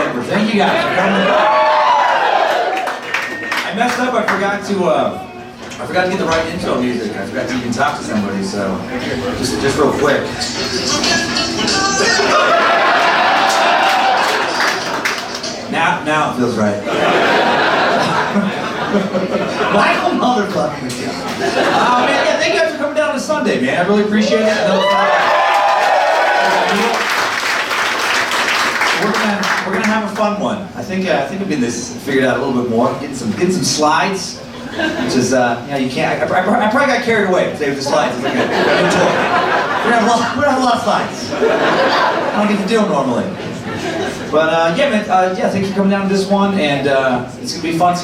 Denver. Thank you guys for coming. I messed up. I forgot to get the right intro music. I forgot to even talk to somebody. So just real quick. Now it feels right. Michael motherfucking McGill. Man, yeah, thank you guys for coming down on Sunday, man. I really appreciate it. We're gonna have a fun one. I think we've been figured out a little bit more. Getting some slides, which is you can't. I probably got carried away today with the slides. It's like a tour. We're gonna have a lot of slides. I don't get to do them normally. But yeah, man, thanks for coming down to this one, and it's gonna be fun.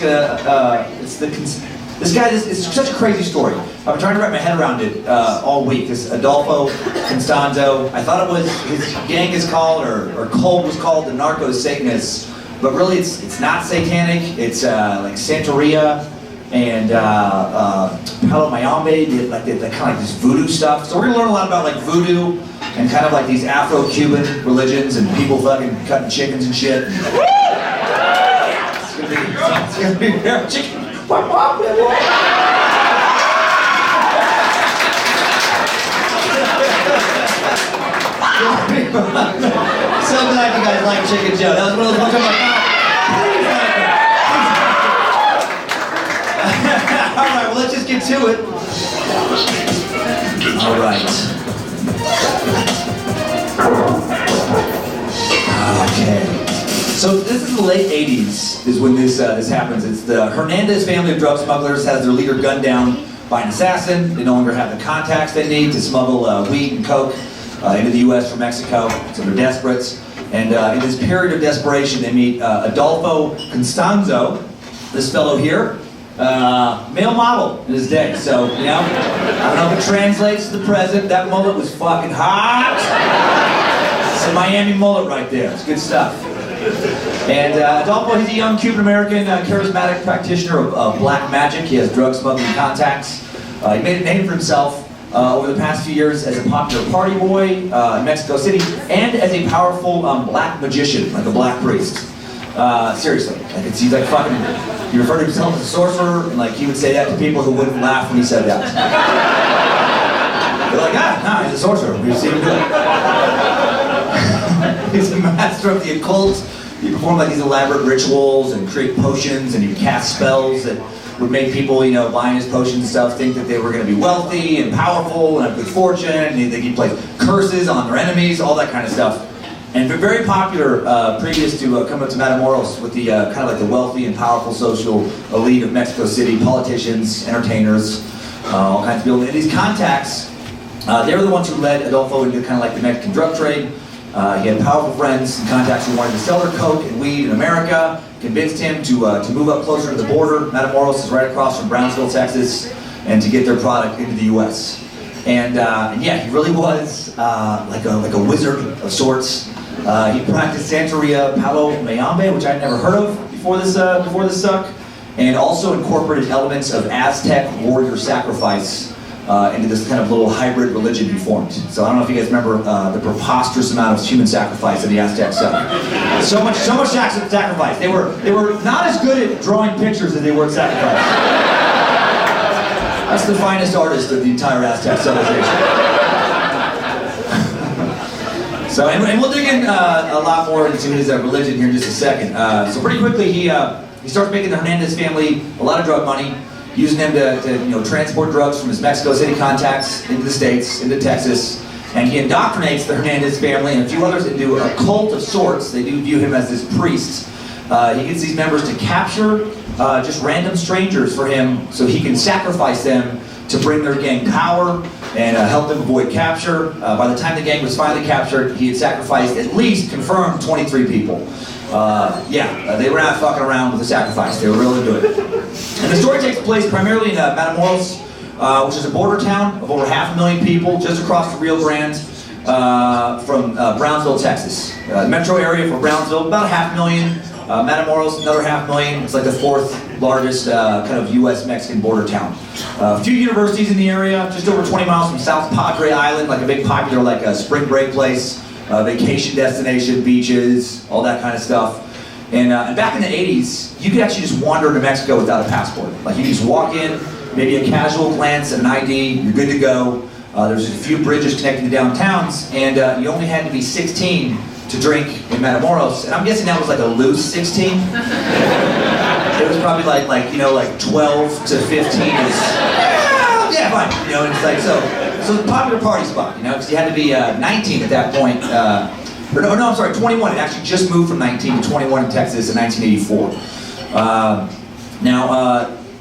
It's such a crazy story. I've been trying to wrap my head around it all week. This Aldofo Constanzo, I thought it was, his gang is called, or cult was called the Narco-Satanists, but really it's not satanic. It's like Santeria and Palo Mayombe, like kind of like this voodoo stuff. So we're gonna learn a lot about like voodoo and kind of like these Afro-Cuban religions and people fucking cutting chickens and shit. It's gonna be chicken. So glad you guys like Chicken Joe. That was one of those ones I'm like, alright, well let's just get to it. Alright. Okay. So this is the late 80s is when this happens. It's the Hernandez family of drug smugglers has their leader gunned down by an assassin. They no longer have the contacts they need to smuggle weed and coke into the U.S. from Mexico. So they're desperate. And in this period of desperation, they meet Aldofo Constanzo, this fellow here, male model in his day. So, you know, I don't know if it translates to the present. That mullet was fucking hot. It's a Miami mullet right there. It's good stuff. And Aldofo, he's a young Cuban-American charismatic practitioner of black magic. He has drug smuggling contacts. He made a name for himself over the past few years as a popular party boy in Mexico City and as a powerful black magician, like a black priest. Seriously, like he's like fucking, he referred to himself as a sorcerer, and like he would say that to people who wouldn't laugh when he said that. They're like, nah, he's a sorcerer. We've seen him do it. He's a master of the occult. He performed like these elaborate rituals and create potions, and he would cast spells that would make people, you know, buying his potions and stuff think that they were going to be wealthy and powerful and have good fortune. And he'd play curses on their enemies, all that kind of stuff. And been very popular previous to coming up to Matamoros with the kind of like the wealthy and powerful social elite of Mexico City, politicians, entertainers, all kinds of people. And these contacts, they were the ones who led Aldofo into kind of like the Mexican drug trade. He had powerful friends and contacts who wanted to sell their coke and weed in America, convinced him to move up closer to the border. Matamoros is right across from Brownsville, Texas, and to get their product into the U.S. And yeah, he really was like a wizard of sorts. He practiced Santeria Palo Mayombe, which I'd never heard of before this suck, and also incorporated elements of Aztec warrior sacrifice into this kind of little hybrid religion he formed. So I don't know if you guys remember the preposterous amount of human sacrifice that the Aztecs sucked. So much sacrifice. They were not as good at drawing pictures as they were at sacrifice. That's the finest artist of the entire Aztec civilization. So, and we'll dig in a lot more into his religion here in just a second. So pretty quickly he starts making the Hernandez family a lot of drug money, using them to transport drugs from his Mexico City contacts into the States, into Texas, and he indoctrinates the Hernandez family and a few others into a cult of sorts. They do view him as this priest. He gets these members to capture just random strangers for him so he can sacrifice them to bring their gang power and help them avoid capture. By the time the gang was finally captured, he had sacrificed at least confirmed 23 people. They were not fucking around with the sacrifice. They were really into it. And the story takes place primarily in Matamoros, which is a border town of over 500,000 people, just across the Rio Grande from Brownsville, Texas. The metro area for Brownsville, about 500,000. Matamoros, another 500,000. It's like the fourth largest kind of U.S.-Mexican border town. A few universities in the area, just over 20 miles from South Padre Island, like a big popular like a spring break place, vacation destination, beaches, all that kind of stuff. And back in the 80s, you could actually just wander into Mexico without a passport. Like you just walk in, maybe a casual glance at an ID, you're good to go. There's just a few bridges connecting the downtowns, and you only had to be 16 to drink in Matamoros. And I'm guessing that was like a loose 16. It was probably like 12 to 15 is, yeah, fine. You know, and it's like, so it's a popular party spot, you know, because you had to be 19 at that point. No, I'm sorry, 21. It actually just moved from 19 to 21 in Texas in 1984.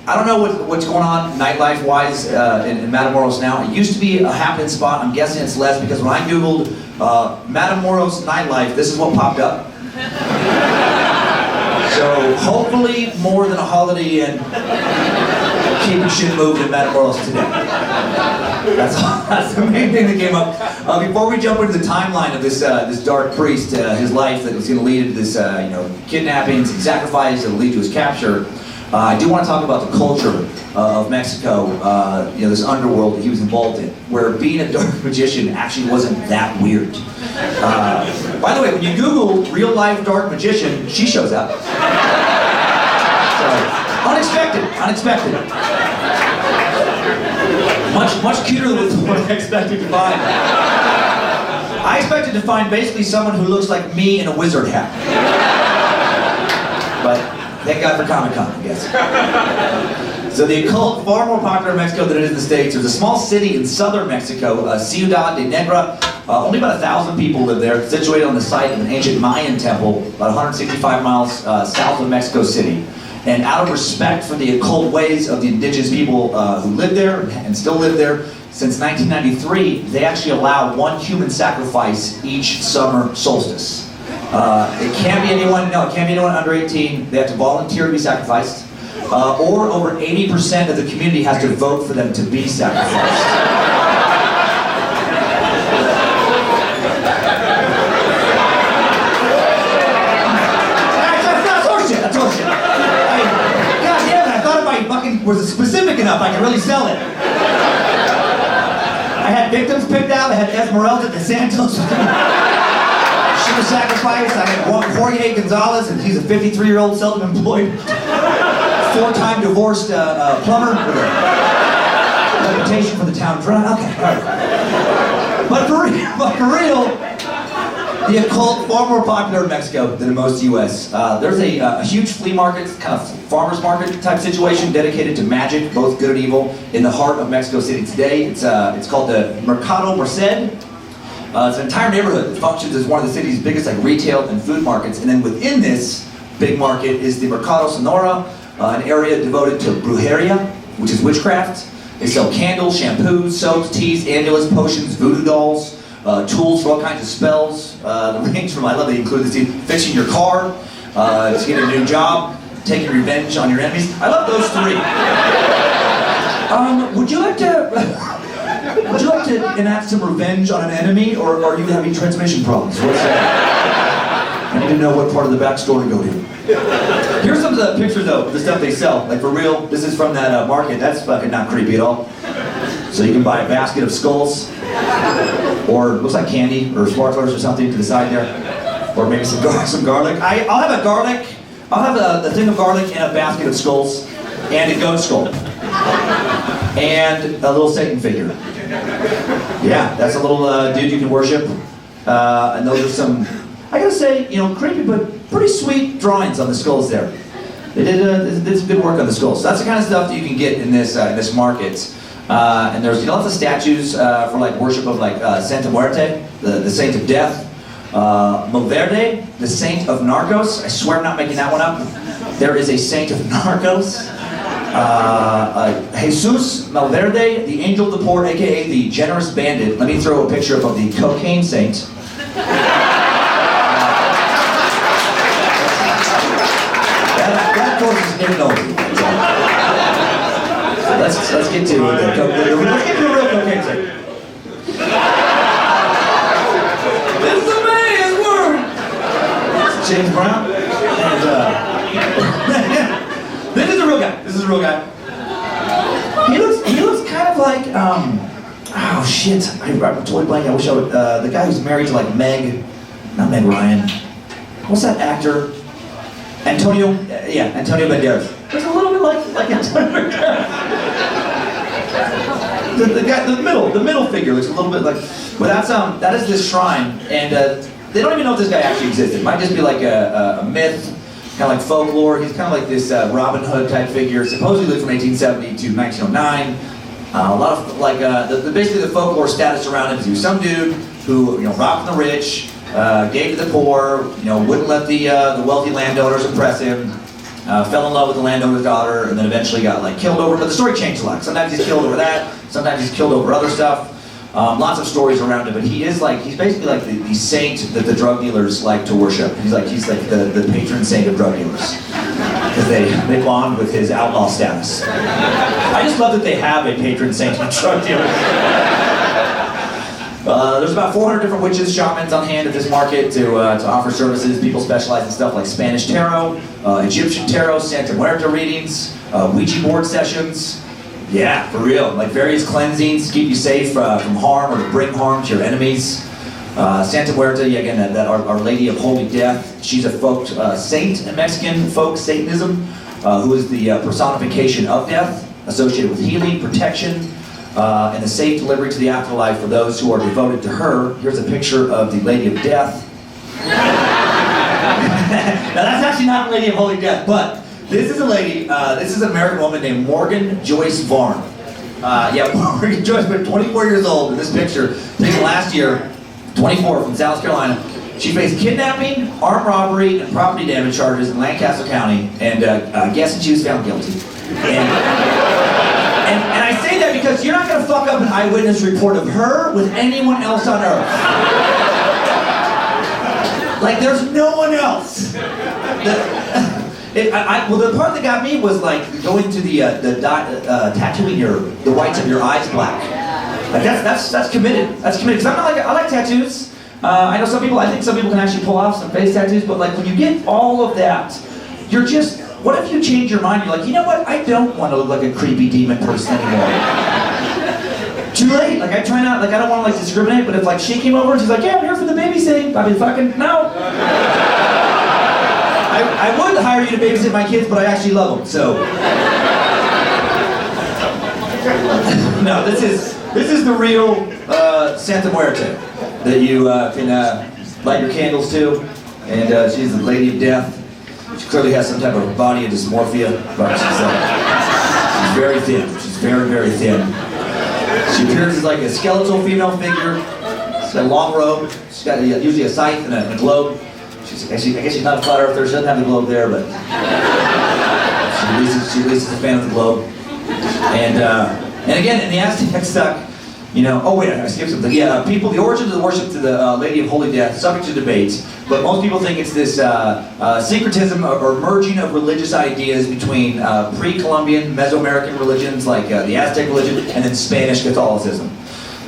I don't know what's going on nightlife-wise in Matamoros now. It used to be a happening spot. I'm guessing it's less because when I Googled Matamoros nightlife, this is what popped up. So hopefully more than a Holiday Inn keeping shit moved in Matamoros today. That's the main thing that came up. Before we jump into the timeline of this dark priest, his life that was going to lead to this kidnappings and sacrifice that will lead to his capture, I do want to talk about the culture of Mexico, this underworld that he was involved in, where being a dark magician actually wasn't that weird. By the way, when you Google real life dark magician, she shows up. So, unexpected. Much cuter than what I expected to find. I expected to find basically someone who looks like me in a wizard hat. But thank God for Comic-Con, I guess. So the occult, far more popular in Mexico than it is in the States. There's a small city in southern Mexico, Ciudad de Negra. Only about 1,000 people live there, situated on the site of an ancient Mayan temple, about 165 miles south of Mexico City. And out of respect for the occult ways of the indigenous people who lived there and still live there, since 1993, they actually allow one human sacrifice each summer solstice. It can't be anyone under 18. They have to volunteer to be sacrificed, or over 80% of the community has to vote for them to be sacrificed. That's horseshit. God damn it! I thought if I fucking was specific enough, I could really sell it. I had victims picked out. I had Esmeralda de Santos. She was sacrificed. I had Jorge Gonzalez, and he's a 53-year-old self-employed, 4-time divorced plumber with a reputation for the town drunk. Okay, all right. But for real, the occult far more popular in Mexico than in most U.S. There's a huge flea market, kind of farmers market type situation dedicated to magic, both good and evil, in the heart of Mexico City today. It's called the Mercado Merced. It's an entire neighborhood that functions as one of the city's biggest retail and food markets. And then within this big market is the Mercado Sonora, an area devoted to brujeria, which is witchcraft. They sell candles, shampoos, soaps, teas, amulets, potions, voodoo dolls, tools for all kinds of spells. The range from, I love they include this, fixing your car, to get a new job, taking revenge on your enemies. I love those three. Would you like to enact some revenge on an enemy, or are you having transmission problems? What's that? I need to know what part of the back store to go to. Here's some of the pictures though, of the stuff they sell. Like for real, this is from that market. That's fucking not creepy at all. So you can buy a basket of skulls, or it looks like candy, or sparklers or something to the side there. Or maybe some garlic. I'll have a garlic. I'll have a thing of garlic and a basket of skulls, and a goat skull. And a little Satan figure. Yeah, that's a little dude you can worship. And those are some, I gotta say, creepy but pretty sweet drawings on the skulls there. They did some good work on the skulls. So that's the kind of stuff that you can get in this market. And there's lots of statues for worship of Santa Muerte, the saint of death. Malverde, the saint of Narcos. I swear I'm not making that one up. There is a saint of Narcos. Jesus Malverde, the angel of the poor, aka the generous bandit. Let me throw a picture up of the cocaine saint. That of course is Nick Nolte. So let's get to the real cocaine saint. This is a man's word. James Brown. And This is a real guy. He looks kind of like, oh shit, I'm totally blanking. I wish I would, the guy who's married to Meg Ryan. What's that actor? Antonio Banderas. Looks a little bit like Antonio Banderas. The guy, the middle figure looks a little bit like, but that is this shrine, and they don't even know if this guy actually existed. It might just be like a myth, kind of like folklore. He's kind of like this Robin Hood type figure. Supposedly lived from 1870 to 1909. A lot of like basically the folklore status around him is he was some dude who robbed the rich, gave to the poor, wouldn't let the wealthy landowners oppress him. Fell in love with the landowner's daughter, and then eventually got killed over. But the story changed a lot. Sometimes he's killed over that. Sometimes he's killed over other stuff. Lots of stories around him. But he's basically like the saint that the drug dealers like to worship. He's like the patron saint of drug dealers because they bond with his outlaw status. I just love that they have a patron saint of drug dealers. There's about 400 different witches, shamans on hand at this market to offer services. People specialize in stuff like Spanish tarot, Egyptian tarot, Santa Muerte readings, Ouija board sessions. Yeah, for real. Like various cleansings to keep you safe from harm or to bring harm to your enemies. Santa Muerte, again, that Our Lady of Holy Death. She's a folk saint in Mexican folk Satanism, who is the personification of death, associated with healing, protection, and the safe delivery to the afterlife for those who are devoted to her. Here's a picture of the Lady of Death. Now that's actually not the Lady of Holy Death, but this is a lady, this is an American woman named Morgan Joyce Varn. Morgan Joyce, but 24 years old in this picture, taken last year, 24 from South Carolina. She faced kidnapping, armed robbery, and property damage charges in Lancaster County, and guessing she was found guilty. And I say that because you're not going to fuck up an eyewitness report of her with anyone else on earth. Like, there's no one else. Well, the part that got me was going to tattooing the whites of your eyes black. Like that's committed. That's committed. Because I like tattoos. I know some people. I think some people can actually pull off some face tattoos. But when you get all of that, you're just. What if you change your mind? You're like, you know what? I don't want to look like a creepy demon person anymore. Too late. I try not. I don't want to discriminate. But if she came over and she's like, yeah, I'm here for the babysitting. I'd be fucking no. I would hire you to babysit my kids, but I actually love them. So no, this is the real Santa Muerte that you can light your candles to, and she's the Lady of Death. She clearly has some type of body dysmorphia, but she's very thin. She's very, very thin. She appears as a skeletal female figure. She's got a long robe. She's got usually a scythe and a globe. I guess she's not a flat earther. She doesn't have the globe there, but she at least is a fan of the globe. And again, in the Aztec stuff, oh wait, I skipped something. Yeah, the origin of the worship to the Lady of Holy Death, subject to debates, but most people think it's this syncretism or merging of religious ideas between pre-Columbian Mesoamerican religions like the Aztec religion and then Spanish Catholicism.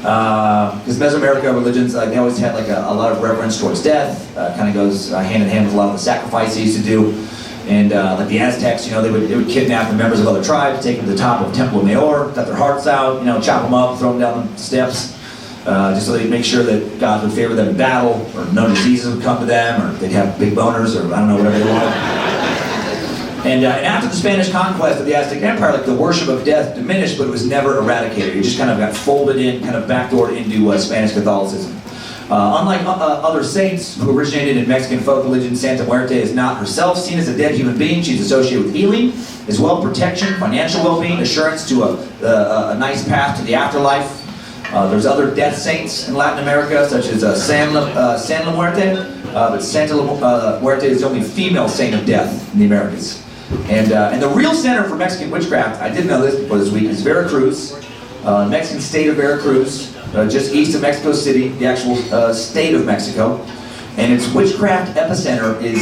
Because Mesoamerica religions, they always had a lot of reverence towards death, kind of goes hand in hand with a lot of the sacrifice they used to do. And the Aztecs, they would kidnap the members of other tribes, take them to the top of Templo Mayor, cut their hearts out, chop them up, throw them down the steps, just so they'd make sure that God would favor them in battle, or no diseases would come to them, or they'd have big boners, or I don't know, whatever they wanted. And after the Spanish conquest of the Aztec Empire, the worship of death diminished, but it was never eradicated. It just kind of got folded in, kind of backdoored into Spanish Catholicism. Unlike other saints who originated in Mexican folk religion, Santa Muerte is not herself seen as a dead human being. She's associated with healing, as well protection, financial well-being, assurance to a nice path to the afterlife. There's other death saints in Latin America, such as San La Muerte, but Santa Muerte is the only female saint of death in the Americas. And the real center for Mexican witchcraft, I didn't know this before this week, is Veracruz, Mexican state of Veracruz. Just east of Mexico City, the actual state of Mexico. And its witchcraft epicenter is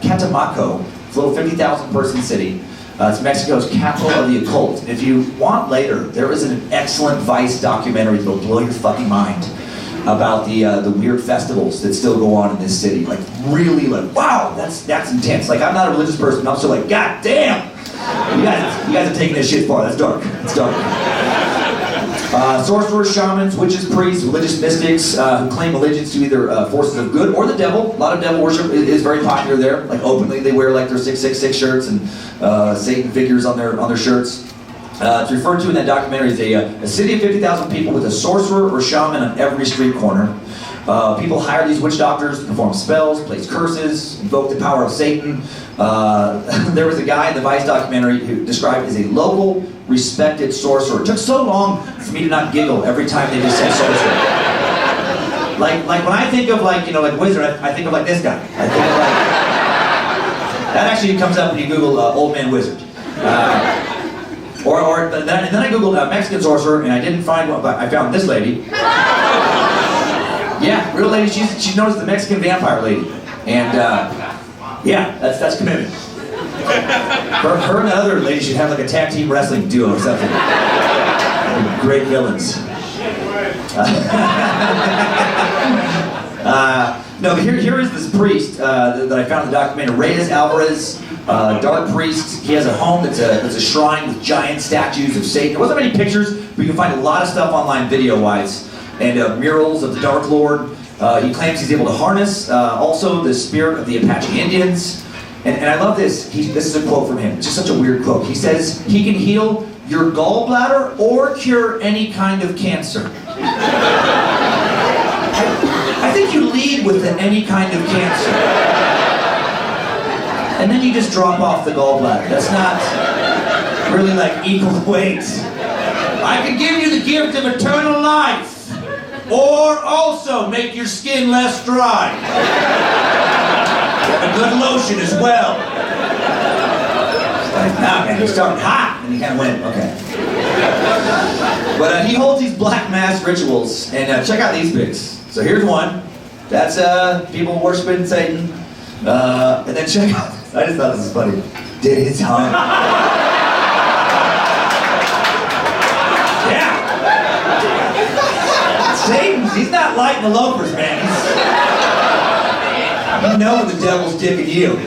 Catemaco. It's a little 50,000 person city. It's Mexico's capital of the occult. If you want later, there is an excellent Vice documentary that'll blow your fucking mind about the weird festivals that still go on in this city. Really wow, that's intense. I'm not a religious person, I'm still god damn! You guys are taking this shit far, that's dark. It's dark. Sorcerers, shamans, witches, priests, religious mystics who claim allegiance to either forces of good or the devil. A lot of devil worship is very popular there. Like openly, they wear like their 666 shirts and Satan figures on their shirts. It's referred to in that documentary as a city of 50,000 people with a sorcerer or shaman on every street corner. People hire these witch doctors to perform spells, place curses, invoke the power of Satan. There was a guy in the Vice documentary who described as a local, respected sorcerer. It took so long for me to not giggle every time they just said sorcerer. Like when I think of like wizard, I think of like this guy. I think of like that actually comes up when you Google old man wizard. And then I Googled Mexican sorcerer and I didn't find one, but I found this lady. Yeah, real lady. She's known as the Mexican vampire lady, and yeah, that's commitment. Her and the other lady should have like a tag team wrestling duo or something. Great villains. No, but here is this priest that I found in the documentary, Reyes Alvarez, dark priest. He has a home that's a shrine with giant statues of Satan. There wasn't many pictures, but you can find a lot of stuff online video-wise. And murals of the Dark Lord. He claims he's able to harness also the spirit of the Apache Indians. And I love this. This is a quote from him. It's just such a weird quote. He says, he can heal your gallbladder or cure any kind of cancer. I think you lead with the any kind of cancer. And then you just drop off the gallbladder. That's not really like equal weight. I can give you the gift of eternal life. Or also make your skin less dry. And a good lotion as well. It's like, nah, man, he's starting hot. And he kind of went, okay. But he holds these black mass rituals. And check out these pics. So here's one. That's people worshiping Satan. And then check out, I just thought this was funny. Did his tongue. Satan, he's not lighting the loafers, man. You know when the devil's digging you.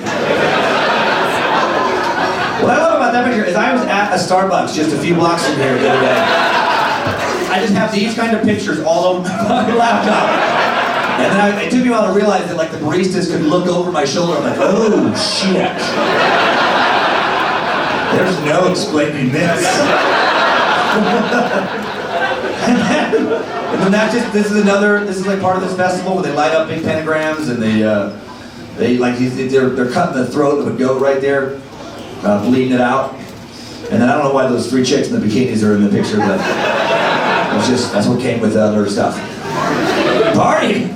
What I love about that picture is I was at a Starbucks just a few blocks from here the other day. I just have these kind of pictures all over my fucking laptop. And then it took me a while to realize that like the baristas could look over my shoulder. I'm like, oh shit. There's no explaining this. And then this is like part of this festival where they light up big pentagrams and they're cutting the throat of a goat right there, bleeding it out. And then I don't know why those three chicks in the bikinis are in the picture, but that's what came with other stuff. Party.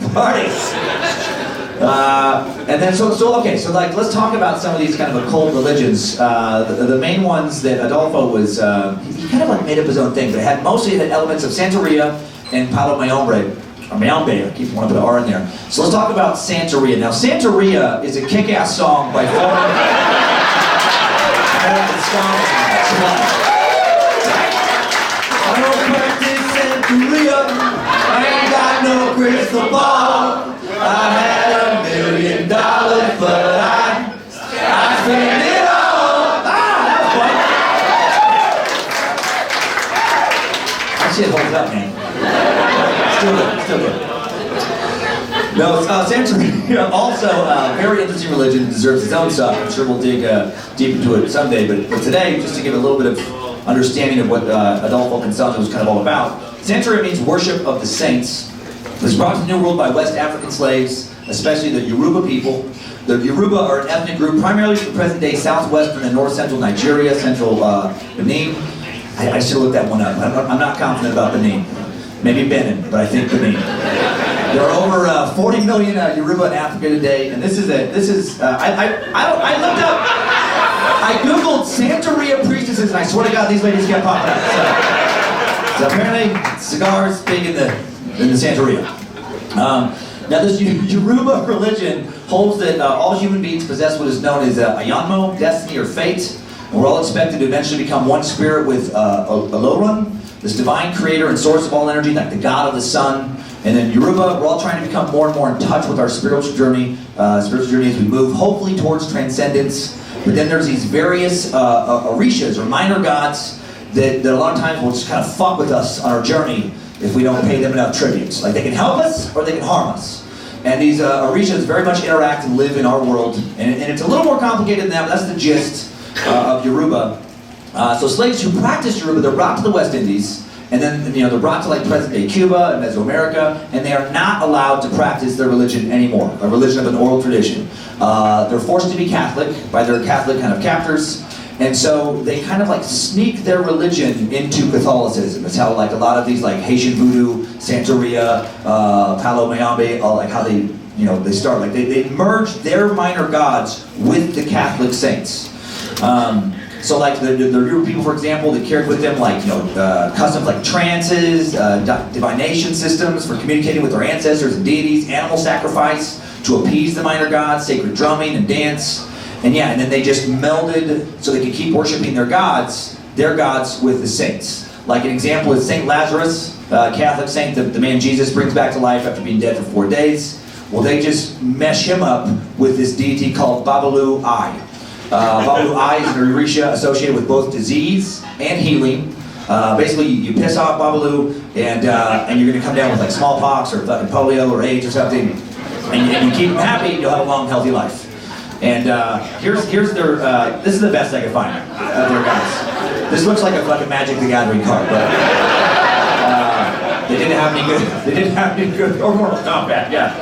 And then so like let's talk about some of these kind of occult religions. The main ones that Aldofo was he kind of like made up his own thing, but it had mostly the elements of Santeria and Palo Mayombe. Or Mayombe, I keep wanting to put an R in there. So let's talk about Santeria. Now Santeria is a kick-ass song by former American song. I don't practice Santeria. I ain't got no crystal ball. I had $1 million, but I spent it all. That shit holds up, man. Still good. No, Santeria, also a very interesting religion, deserves its own stuff. I'm sure we'll dig deep into it someday, but today, just to give a little bit of understanding of what Aldofo Constanzo was kind of all about. Santeria means worship of the saints. It was brought to the New World by West African slaves, especially the Yoruba people. The Yoruba are an ethnic group primarily from present-day southwestern and north-central Nigeria, central Benin. I should have looked that one up. I'm not confident about Benin. Maybe Benin, but I think Benin. There are over 40 million Yoruba in Africa today, and I looked up, I Googled Santeria priestesses, and I swear to God, these ladies kept popping up. So apparently, cigars big in the Santeria. Now this Yoruba religion holds that all human beings possess what is known as Ayanmo, destiny or fate, and we're all expected to eventually become one spirit with Olorun, this divine creator and source of all energy, like the god of the sun. And then Yoruba, we're all trying to become more and more in touch with our spiritual journey as we move, hopefully towards transcendence. But then there's these various orishas, or minor gods, that a lot of times will just kind of fuck with us on our journey if we don't pay them enough tributes. Like they can help us or they can harm us. And these Orishas very much interact and live in our world. And it's a little more complicated than that, but that's the gist of Yoruba. So slaves who practice Yoruba, they're brought to the West Indies, and then they're brought to like present-day Cuba and Mesoamerica, and they are not allowed to practice their religion anymore, a religion of an oral tradition. They're forced to be Catholic by their Catholic kind of captors, and so they kind of like sneak their religion into Catholicism. It's how like a lot of these like Haitian voodoo, Santeria, Palo Mayombe, like how they they start like they merge their minor gods with the Catholic saints. So like the Yoruba people, for example, they carried with them like customs like trances, divination systems for communicating with their ancestors and deities, animal sacrifice to appease the minor gods, sacred drumming and dance, and then they just melded so they could keep worshiping their gods with the saints. Like an example is Saint Lazarus, Catholic saint, the man Jesus brings back to life after being dead for 4 days. Well, they just mesh him up with this deity called Babalu Ai. Babalu Ai is an Orisha associated with both disease and healing. Basically, you piss off Babalu, and you're going to come down with like smallpox or fucking polio or AIDS or something, and you keep them happy, you'll have a long, healthy life. And here's their. This is the best I could find of their guys. This looks like a fucking Magic the Gathering card, but they didn't have any good. They didn't have any good or Mortal Kombat, yeah.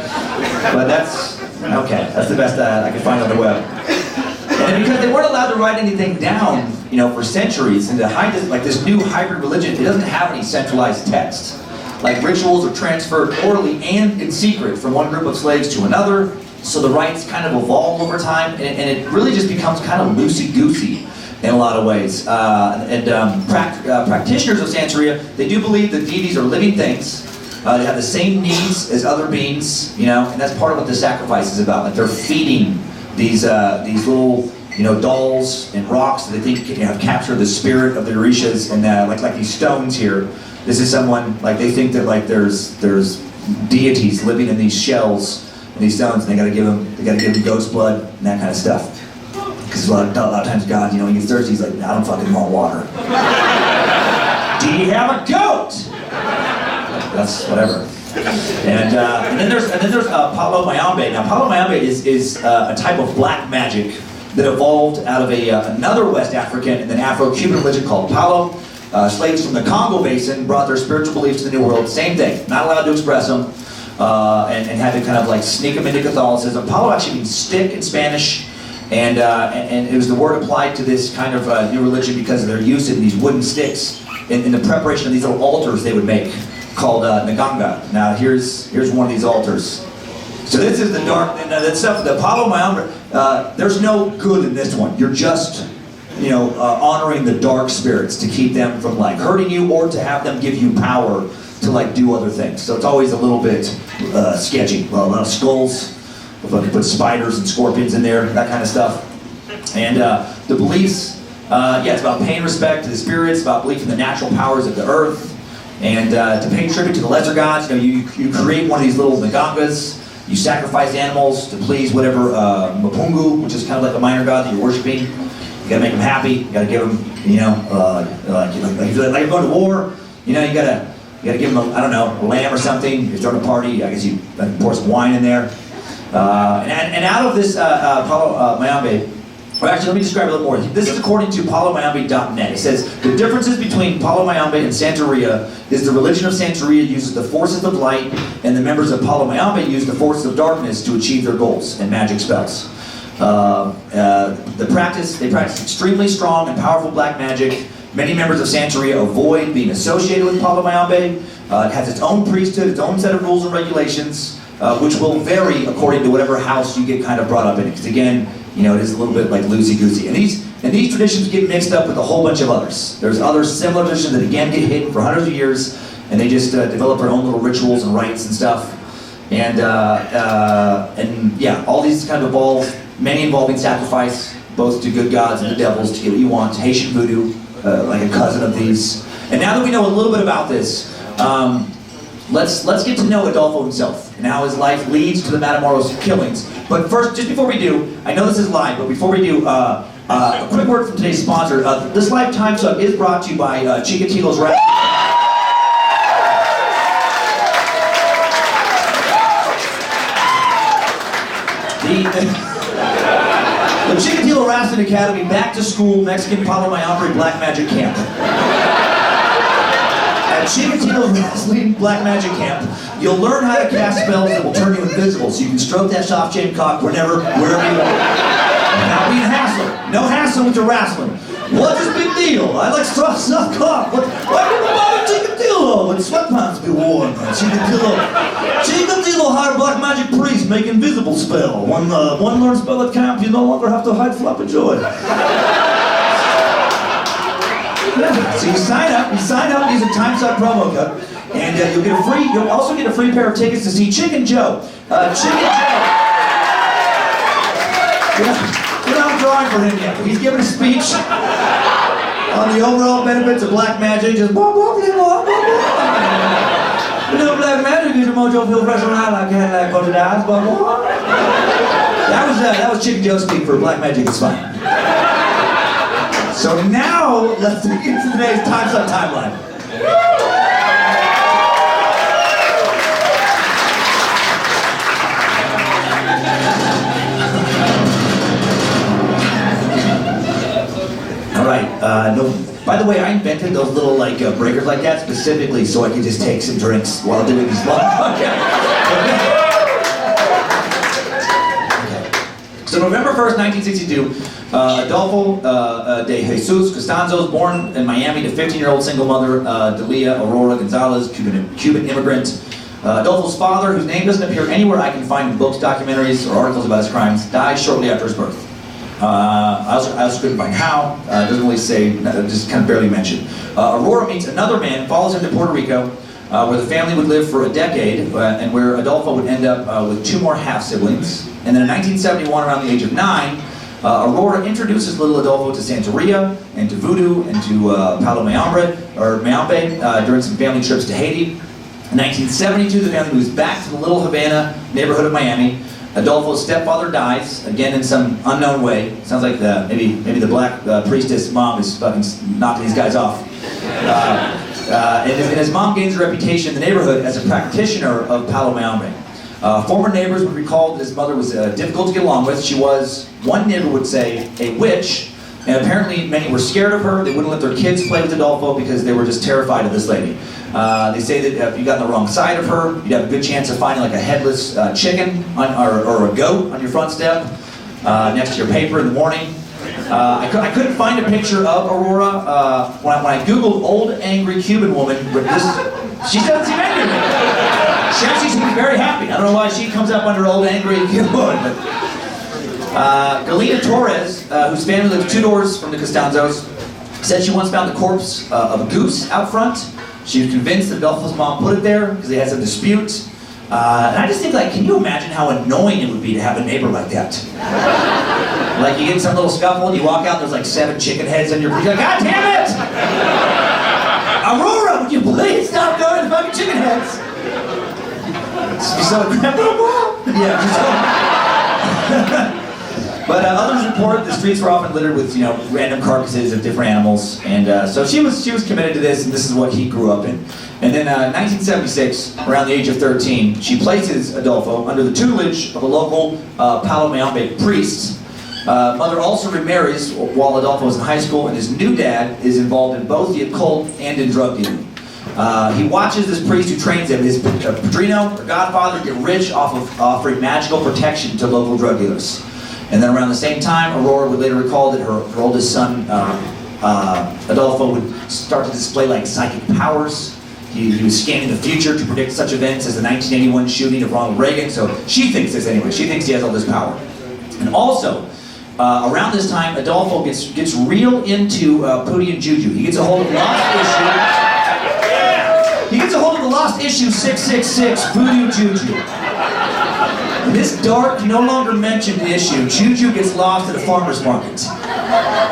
But that's okay. That's the best I could find on the web. And because they weren't allowed to write anything down, for centuries, and to hide this, like this new hybrid religion, it doesn't have any centralized text. Like rituals are transferred orally and in secret from one group of slaves to another, so the rites kind of evolve over time, and it really just becomes kind of loosey-goosey in a lot of ways. Practitioners of Santeria, they do believe that deities are living things. They have the same needs as other beings, and that's part of what the sacrifice is about. Like they're feeding these little dolls and rocks that they think have captured the spirit of the Orishas, and like these stones here. This is someone like they think that like there's deities living in these shells and these stones, and they gotta give them goat's blood and that kind of stuff. Because a lot of times God, when he's thirsty, he's like, I don't fucking want water. Do you have a goat? That's whatever. And then there's Palo Mayombe. Now Palo Mayombe is a type of black magic that evolved out of another West African and then Afro-Cuban religion called Palo. Slaves from the Congo Basin brought their spiritual beliefs to the New World. Same thing, not allowed to express them, and had to kind of like sneak them into Catholicism. Palo actually means stick in Spanish, and it was the word applied to this kind of new religion because of their use of these wooden sticks in the preparation of these little altars they would make, called Nganga. Now here's one of these altars. So this is the dark, that stuff, the Palo Mayombe, there's no good in this one. You're just, honoring the dark spirits to keep them from like hurting you or to have them give you power to like do other things. So it's always a little bit sketchy. A lot of skulls, if I could put spiders and scorpions in there, that kind of stuff. And the beliefs, it's about paying respect to the spirits, about belief in the natural powers of the earth. And to pay tribute to the lesser gods, you create one of these little Ngangas, you sacrifice animals to please whatever Mapungu, which is kind of like a minor god that you're worshiping. You gotta make them happy, you gotta give them, like you're going to war, you gotta give them, a lamb or something. You're throwing a party, I guess you pour some wine in there. And out of this Palo Mayombe, or actually, let me describe it a little more. This is according to palomayombe.net. It says, the differences between Palo Mayombe and Santeria is the religion of Santeria uses the forces of light, and the members of Palo Mayombe use the forces of darkness to achieve their goals and magic spells. They practice extremely strong and powerful black magic. Many members of Santeria avoid being associated with Palo Mayombe. It has its own priesthood, its own set of rules and regulations, which will vary according to whatever house you get kind of brought up in. Because again, it is a little bit like loosey-goosey. And these traditions get mixed up with a whole bunch of others. There's other similar traditions that again get hidden for hundreds of years, and they just develop their own little rituals and rites and stuff. And all these kind of evolve, many involving sacrifice, both to good gods and the devils to get what you want. Haitian voodoo, like a cousin of these. And now that we know a little bit about this, let's get to know Aldofo himself and how his life leads to the Matamoros killings. But first, just before we do, I know this is live, but before we do, A quick word from today's sponsor. This live Timesuck is brought to you by Chikatilo's Wrestling. The Chikatilo Wrestling Academy Back to School Mexican Palo Mayombe Black Magic Camp. At Chikatilo Wrestling Black Magic Camp, you'll learn how to cast spells that will turn you invisible so you can stroke that soft chain cock wherever you want. Without being hassled. No hassle with your wrestling. What's this big deal? I like soft cock. Why people bother Chikatilo when sweatpants be worn? Chikatilo hired black magic priest make invisible spell. When one learns spell at camp, you no longer have to hide floppy joy. Yeah. So you sign up, use a Timesuck promo code, and you'll also get a free pair of tickets to see Chicken Joe. Chicken Joe. We're not drawing for him yet. He's giving a speech on the overall benefits of black magic. Just blah, blah, blah, blah, blah. You know, black magic is a mojo feel fresh around like Cadillac on the dice, blah, blah. That was Chicken Joe speak for black magic. It's fine. So now, let's get into today's Timesuck timeline. No, by the way, I invented those little breakers like that specifically so I could just take some drinks while doing these live podcasts. So November 1st, 1962, Aldofo de Jesus Constanzo was born in Miami to 15-year-old single mother, Delia Aurora Gonzalez, Cuban immigrant. Adolfo's father, whose name doesn't appear anywhere I can find in books, documentaries, or articles about his crimes, died shortly after his birth. I also couldn't find how. It doesn't really say, just kind of barely mentioned. Aurora meets another man, follows him to Puerto Rico, where the family would live for a decade, and where Aldofo would end up with 2 more half-siblings. And then in 1971, around the age of 9, Aurora introduces little Aldofo to Santeria, and to Voodoo, and to Palo Mayombe, during some family trips to Haiti. In 1972, the family moves back to the Little Havana neighborhood of Miami. Adolfo's stepfather dies, again in some unknown way. Sounds like maybe the black priestess mom is fucking knocking these guys off. And his mom gains a reputation in the neighborhood as a practitioner of Palo Mayombe. Former neighbors would recall that his mother was difficult to get along with. She was, one neighbor would say, a witch, and apparently many were scared of her. They wouldn't let their kids play with Aldofo because they were just terrified of this lady. They say that if you got on the wrong side of her, you'd have a good chance of finding like a headless chicken or a goat on your front step next to your paper in the morning. I couldn't find a picture of Aurora. When I Googled old angry Cuban woman, she doesn't seem angry to me. She actually seems very happy. I don't know why she comes up under old angry Cuban woman. But, Galina Torres, whose family lives 2 doors from the Constanzos, said she once found the corpse of a goose out front. She was convinced that Aldolfo's mom put it there because they had some dispute. And I just think, can you imagine how annoying it would be to have a neighbor like that? You get in some little scuffle and you walk out and there's 7 chicken heads on your... You're like, God damn it! Aurora, would you please stop going to fucking chicken heads? She's so... Yeah, she's so... But others report the streets were often littered with, random carcasses of different animals, and so she was committed to this, and this is what he grew up in. And then 1976, around the age of 13, she places Aldofo under the tutelage of a local Palo Mayombe priest. Mother also remarries while Aldofo was in high school, and his new dad is involved in both the occult and in drug dealing. He watches this priest who trains him, his padrino or godfather, get rich off of offering magical protection to local drug dealers. And then around the same time, Aurora would later recall that her oldest son, Aldofo, would start to display psychic powers. He was scanning the future to predict such events as the 1981 shooting of Ronald Reagan. So she thinks this anyway. She thinks he has all this power. And also, around this time, Aldofo gets real into Pootie and Juju. He gets a hold of lost issue. He gets a hold of the lost issue 666, Voodoo Juju. In this dark, no longer mentioned issue, Juju gets lost at a farmer's market.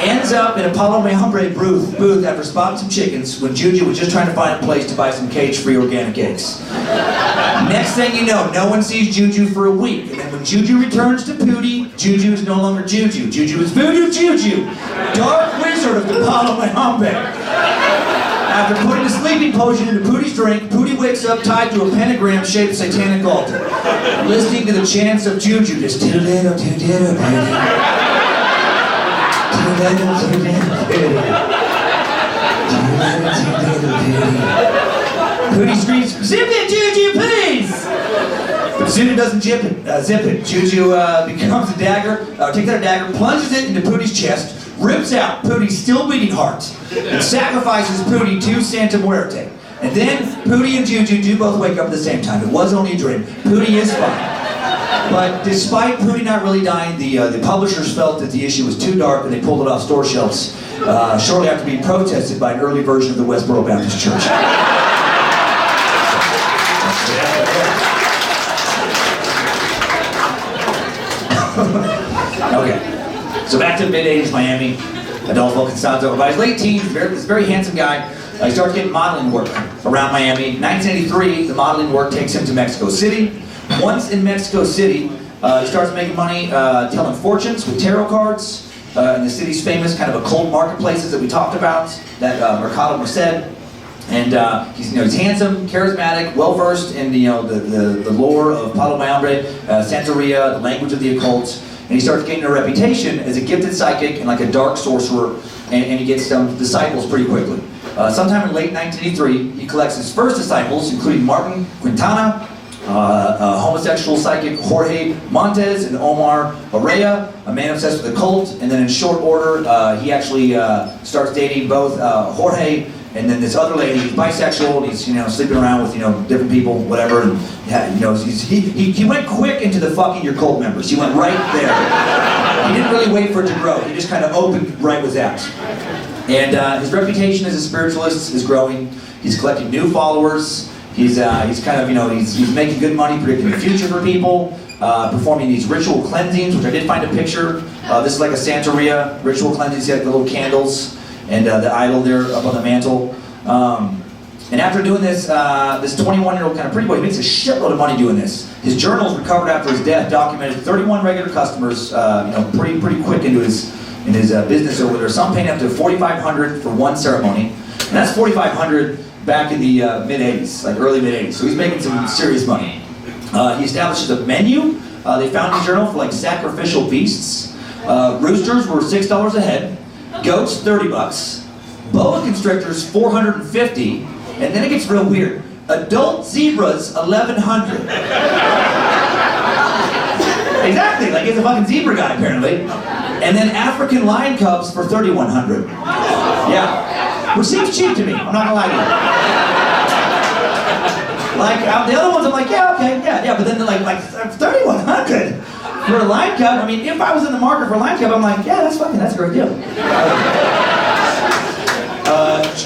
Ends up in a Palo Mayombe booth after spotting some chickens when Juju was just trying to find a place to buy some cage-free organic eggs. Next thing you know, no one sees Juju for a week, and then when Juju returns to Pootie, Juju is no longer Juju. Juju is Voodoo Juju, Dark Wizard of the Palo Mayombe. After putting a sleeping potion into Pootie's drink, Pootie wakes up tied to a pentagram-shaped satanic altar, listening to the chants of Juju, just too little, Pootie. Too little, Pootie. Pootie screams, "Zip it, Juju, please!" But soon it doesn't zip it. Juju becomes a dagger, takes out a dagger, plunges it into Pootie's chest, rips out Pootie's still beating heart, and sacrifices Pootie to Santa Muerte. And then Pootie and Juju do both wake up at the same time. It was only a dream. Pootie is fine. But despite Pootie not really dying, the publishers felt that the issue was too dark and they pulled it off store shelves shortly after being protested by an early version of the Westboro Baptist Church. Okay, so back to mid-80s Miami. Aldofo Constanzo, by his late teens, this very handsome guy, he starts getting modeling work around Miami. 1983, the modeling work takes him to Mexico City. Once in Mexico City, he starts making money telling fortunes with tarot cards in the city's famous kind of occult marketplaces that we talked about, that Mercado Merced. And he's handsome, charismatic, well-versed in the lore of Palo Mayombe, Santeria, the language of the occult. And he starts gaining a reputation as a gifted psychic and like a dark sorcerer, and he gets some disciples pretty quickly. Sometime in late 1983, he collects his first disciples, including Martin Quintana, homosexual psychic Jorge Montes, and Omar Araya, a man obsessed with the cult. And then in short order, he actually starts dating both Jorge and then this other lady. He's bisexual, and he's sleeping around with different people, whatever. And he went quick into the fucking your cult members. He went right there. He didn't really wait for it to grow. He just kind of opened right with that. And his reputation as a spiritualist is growing. He's collecting new followers. He's kind of he's making good money predicting the future for people, performing these ritual cleansings, which I did find a picture. This is like a Santeria ritual cleansing. He had the little candles and the idol there up on the mantle. And after doing this, this 21-year-old kind of pretty boy, he makes a shitload of money doing this. His journals recovered after his death documented 31 regular customers, pretty quick in his business over there. Some paying up to $4,500 for one ceremony, and that's $4,500 back in the mid-80s, like early mid-80s. So he's making some serious money. He establishes a menu. They found his journal for like sacrificial beasts. Roosters were $6 a head, goats $30, boa constrictors $450, and then it gets real weird. Adult zebras $1,100. Exactly, like he's a fucking zebra guy apparently. And then African lion cubs for $3,100. Yeah. Which seems cheap to me, I'm not gonna lie to you. Like, the other ones I'm like, yeah, okay, yeah, but then they're like $3,100 for a lion cub. I mean, if I was in the market for a lion cub, I'm like, yeah, that's a great deal.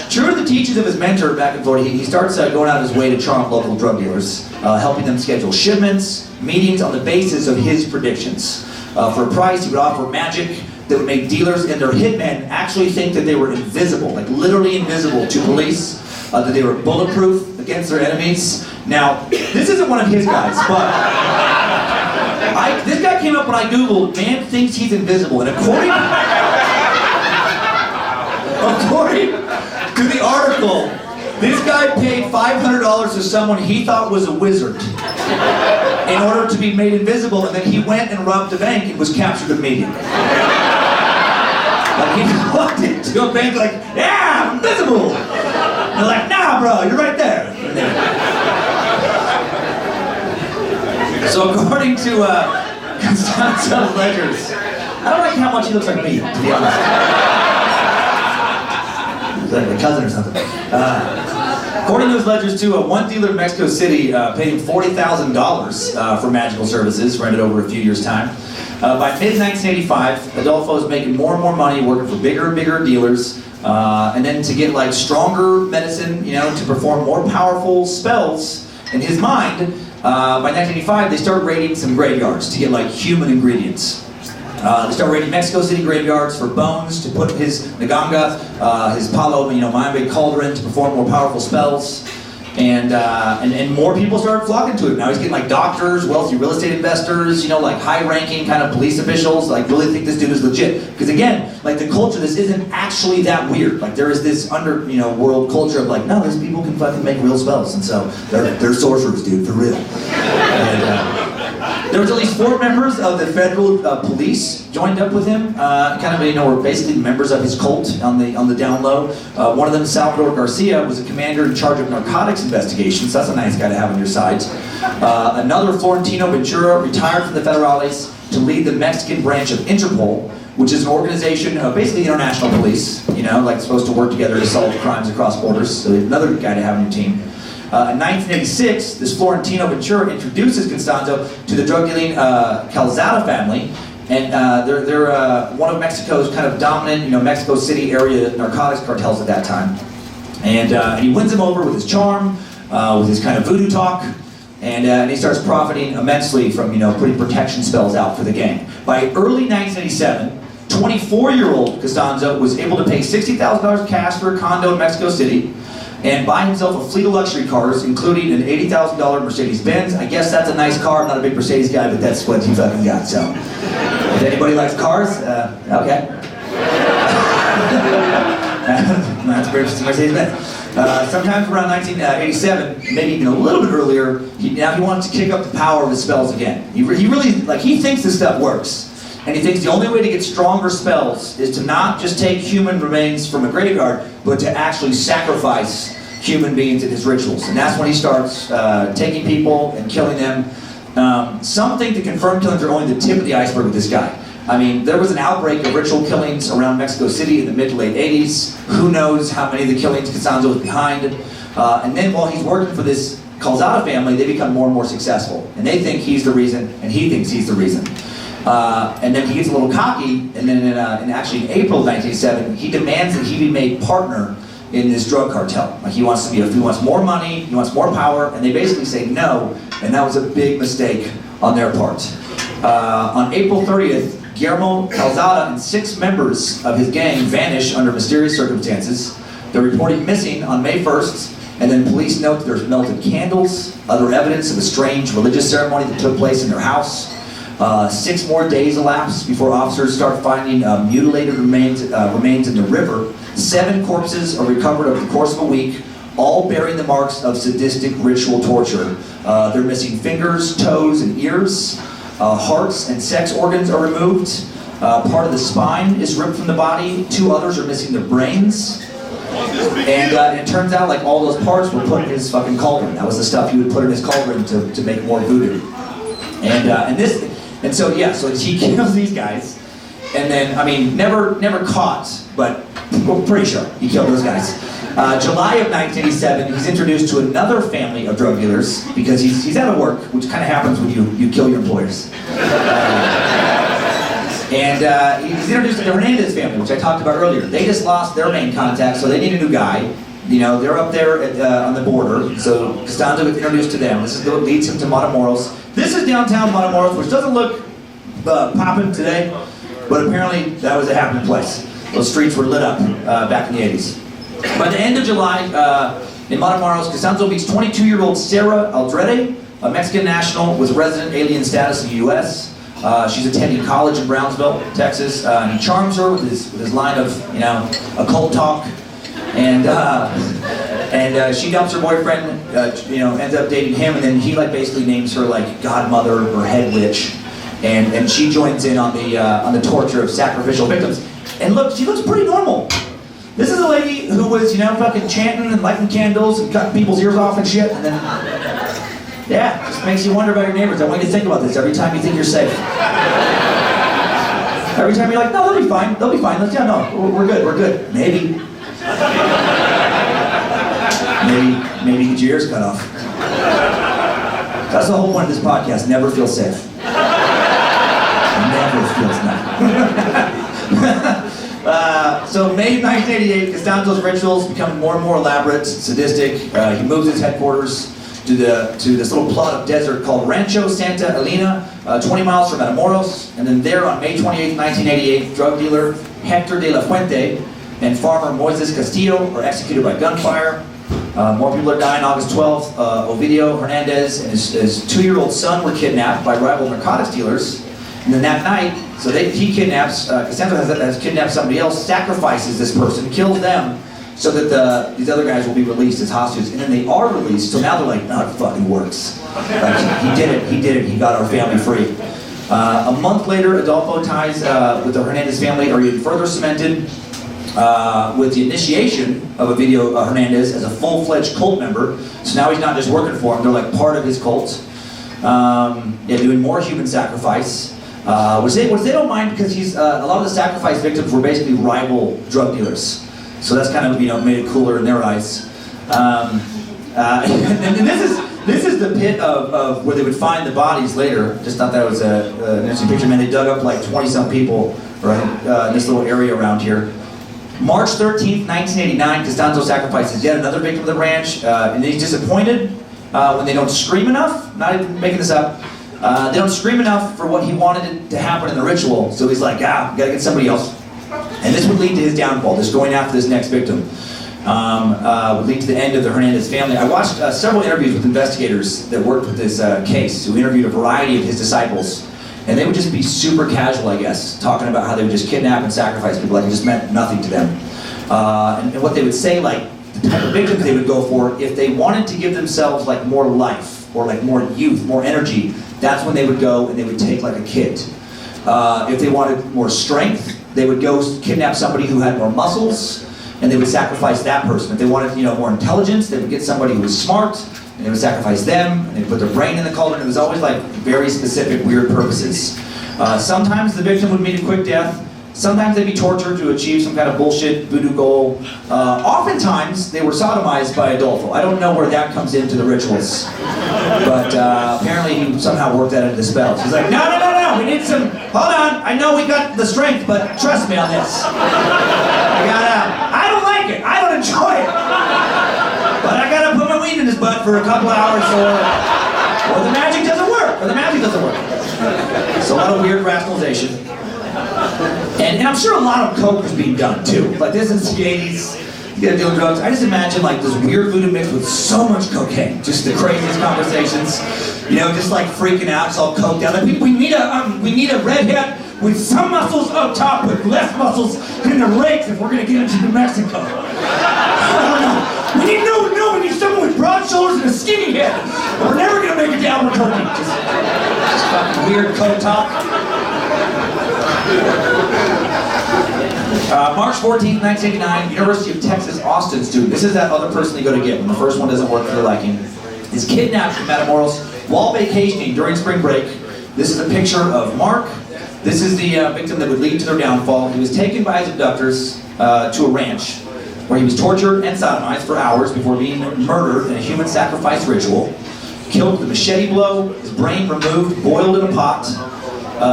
True to the teachings of his mentor back in Florida, he starts going out of his way to charm local drug dealers, helping them schedule shipments, meetings on the basis of his predictions. For a price, he would offer magic that would make dealers and their hitmen actually think that they were invisible, like literally invisible to police, that they were bulletproof against their enemies. Now, this isn't one of his guys, but this guy came up when I Googled, man thinks he's invisible, and according to the article, this guy paid $500 to someone he thought was a wizard in order to be made invisible, and then he went and robbed the bank and was captured immediately. Like he walked into a bank like, yeah, I'm invisible. And they're like, nah, bro, you're right there. So according to Constanzo's ledgers, I don't like how much he looks like me, to be honest. Like a cousin or something. According to his ledgers too, one dealer in Mexico City paid him $40,000 for magical services, rented over a few years' time. By mid-1985, Aldofo is making more and more money working for bigger and bigger dealers, and then to get like stronger medicine, to perform more powerful spells in his mind. By 1985, they started raiding some graveyards to get like human ingredients. They started raiding Mexico City graveyards for bones to put his Naganga, his Palo Mayombe cauldron to perform more powerful spells. And more people started flocking to him. Now he's getting like doctors, wealthy real estate investors, like high-ranking kind of police officials, like really think this dude is legit. Because again, like the culture, this isn't actually that weird. Like there is this world culture of like, no, these people can fucking make real spells, and so they're sorcerers, dude, for real. And, there was at least 4 members of the federal police joined up with him. Were basically members of his cult on the down low. One of them, Salvador Garcia, was a commander in charge of narcotics investigations. So that's a nice guy to have on your side. Another, Florentino Ventura, retired from the Federales to lead the Mexican branch of Interpol, which is an organization of basically international police. Supposed to work together to solve crimes across borders. So another guy to have on your team. In 1986, this Florentino Ventura introduces Constanzo to the drug-dealing Calzada family, and they're one of Mexico's kind of dominant, Mexico City area narcotics cartels at that time. And he wins them over with his charm, with his kind of voodoo talk, and he starts profiting immensely from, putting protection spells out for the gang. By early 1987, 24-year-old Constanzo was able to pay $60,000 cash for a condo in Mexico City, and buy himself a fleet of luxury cars, including an $80,000 Mercedes-Benz. I guess that's a nice car. I'm not a big Mercedes guy, but that's what he fucking got, so. If anybody likes cars, okay. That's a Mercedes-Benz. Sometime around 1987, maybe even a little bit earlier, he wants to kick up the power of his spells again. He really, he thinks this stuff works. And he thinks the only way to get stronger spells is to not just take human remains from a graveyard, but to actually sacrifice human beings in his rituals. And that's when he starts taking people and killing them. Some think the confirmed killings are only the tip of the iceberg with this guy. I mean, there was an outbreak of ritual killings around Mexico City in the mid to late 80s. Who knows how many of the killings Constanzo was behind. And then while he's working for this Calzada family, they become more and more successful. And they think he's the reason, and he thinks he's the reason. And then he gets a little cocky, and then in April of 1987, he demands that he be made partner in this drug cartel. Like he wants more money, he wants more power, and they basically say no, and that was a big mistake on their part. On April 30th, Guillermo Calzada and 6 members of his gang vanish under mysterious circumstances. They're reported missing on May 1st, and then police note that there's melted candles, other evidence of a strange religious ceremony that took place in their house. 6 more days elapse before officers start finding mutilated remains in the river. 7 corpses are recovered over the course of a week, all bearing the marks of sadistic ritual torture. They're missing fingers, toes, and ears. Hearts and sex organs are removed. Part of the spine is ripped from the body. 2 others are missing their brains. And it turns out like all those parts were put in his fucking cauldron. That was the stuff he would put in his cauldron to make more voodoo. So he kills these guys, and then, never caught, but we're pretty sure he killed those guys. July of 1987, he's introduced to another family of drug dealers, because he's out of work, which kind of happens when you kill your employers. He's introduced to the Hernandez family, which I talked about earlier. They just lost their main contact, so they need a new guy. They're up there on the border, so Constanzo gets introduced to them. This is what leads him to Matamoros. This is downtown Matamoros, which doesn't look poppin' today, but apparently that was a happening place. Those streets were lit up back in the 80s. By the end of July, in Matamoros, Constanzo meets 22-year-old Sarah Aldrete, a Mexican national with resident alien status in the U.S. She's attending college in Brownsville, Texas, and he charms her with his line of, occult talk. And she dumps her boyfriend, ends up dating him, and then he basically names her godmother or head witch, and she joins in on the torture of sacrificial victims. And look, she looks pretty normal. This is a lady who was, fucking chanting and lighting candles and cutting people's ears off and shit, and then, yeah, just makes you wonder about your neighbors. I want you to think about this every time you think you're safe. Every time you're like, no, they'll be fine. We're good. Maybe get your ears cut off. That's the whole point of this podcast. Never feel safe. Never feels nothing. So May 1988, Constanzo's rituals become more and more elaborate, sadistic. He moves his headquarters to this little plot of desert called Rancho Santa Elena, 20 miles from Matamoros. And then there on May 28, 1988, drug dealer Hector de la Fuente and farmer Moises Castillo are executed by gunfire. More people are dying. August 12th, Ovidio Hernandez and his 2-year-old son were kidnapped by rival narcotics dealers. And then that night, so he kidnaps, Constanzo has kidnapped somebody else, sacrifices this person, kills them, so that these other guys will be released as hostages. And then they are released, so now they're like, no, it fucking works. Like, he did it, he got our family free. A month later, Aldofo ties with the Hernandez family are even further cemented with the initiation of Ovidio Hernandez as a full-fledged cult member. So now he's not just working for him, they're like part of his cult. Doing more human sacrifice. Which they don't mind because a lot of the sacrifice victims were basically rival drug dealers. So that's kind of made it cooler in their eyes. And this is the pit of where they would find the bodies later. Just thought that was an interesting picture. Man, they dug up like 20-some people in this little area around here. March 13th, 1989, Constanzo sacrifices yet another victim of the ranch, and he's disappointed when they don't scream enough. Not even making this up. They don't scream enough for what he wanted to happen in the ritual, so he's like, gotta get somebody else. And this would lead to his downfall, just going after this next victim. Would lead to the end of the Hernandez family. I watched several interviews with investigators that worked with this case, who interviewed a variety of his disciples. And they would just be super casual, I guess, talking about how they would just kidnap and sacrifice people like it just meant nothing to them. And what they would say, like, the type of victims they would go for, if they wanted to give themselves like more life, or like more youth, more energy, that's when they would go and they would take like a kid. If they wanted more strength, they would go kidnap somebody who had more muscles, and they would sacrifice that person. If they wanted, more intelligence, they would get somebody who was smart, and they would sacrifice them, and they'd put their brain in the cauldron. It was always like very specific, weird purposes. Sometimes the victim would meet a quick death. Sometimes they'd be tortured to achieve some kind of bullshit voodoo goal. Oftentimes, they were sodomized by Aldofo. I don't know where that comes into the rituals. But apparently he somehow worked that into the spells. He's like, no, we need some, hold on, I know we got the strength, but trust me on this. I don't like it, I don't enjoy it. But I gotta put my weed in his butt for a couple hours or the magic doesn't work, So a lot of weird rationalization. And I'm sure a lot of coke was being done too. Like this is the 80s, you gotta deal with drugs. I just imagine like this weird voodoo mix with so much cocaine. Just the craziest conversations. Just like freaking out, it's all coked out. Like, we need a redhead with some muscles up top but less muscles in the legs if we're gonna get into New Mexico. I don't know. We need someone with broad shoulders and a skinny head. We're never gonna make it to Albuquerque. Just fucking weird coke talk. March 14th, 1989, University of Texas, Austin student. This is that other person they go to get when the first one doesn't work for their liking. Is kidnapped from Matamoros while vacationing during spring break. This is a picture of Mark. This is the victim that would lead to their downfall. He was taken by his abductors to a ranch where he was tortured and sodomized for hours before being murdered in a human sacrifice ritual. Killed with a machete blow, his brain removed, boiled in a pot.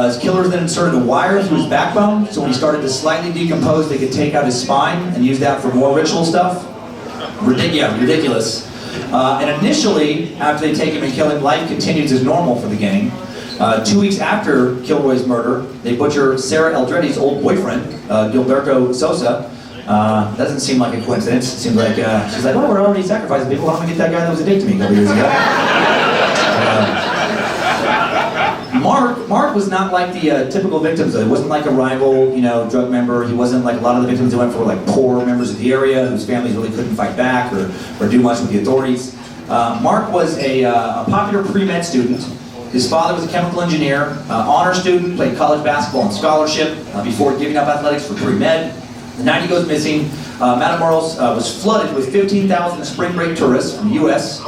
His killers then inserted a wire through his backbone, so when he started to slightly decompose, they could take out his spine and use that for more ritual stuff. Ridiculous. And initially, after they take him and kill him, life continues as normal for the gang. 2 weeks after Kilroy's murder, they butcher Sarah Eldreddy's old boyfriend, Gilberto Sosa. Doesn't seem like a coincidence. It seems like she's like, we're already sacrificing people. Why don't we get that guy that was a dick to me a couple years ago? Mark was not like the typical victims. He wasn't like a rival, drug member. He wasn't like a lot of the victims that went for like poor members of the area whose families really couldn't fight back or do much with the authorities. Mark was a popular pre-med student. His father was a chemical engineer, honor student, played college basketball on scholarship before giving up athletics for pre-med. The night he goes missing, Matamoros was flooded with 15,000 spring break tourists from the U.S.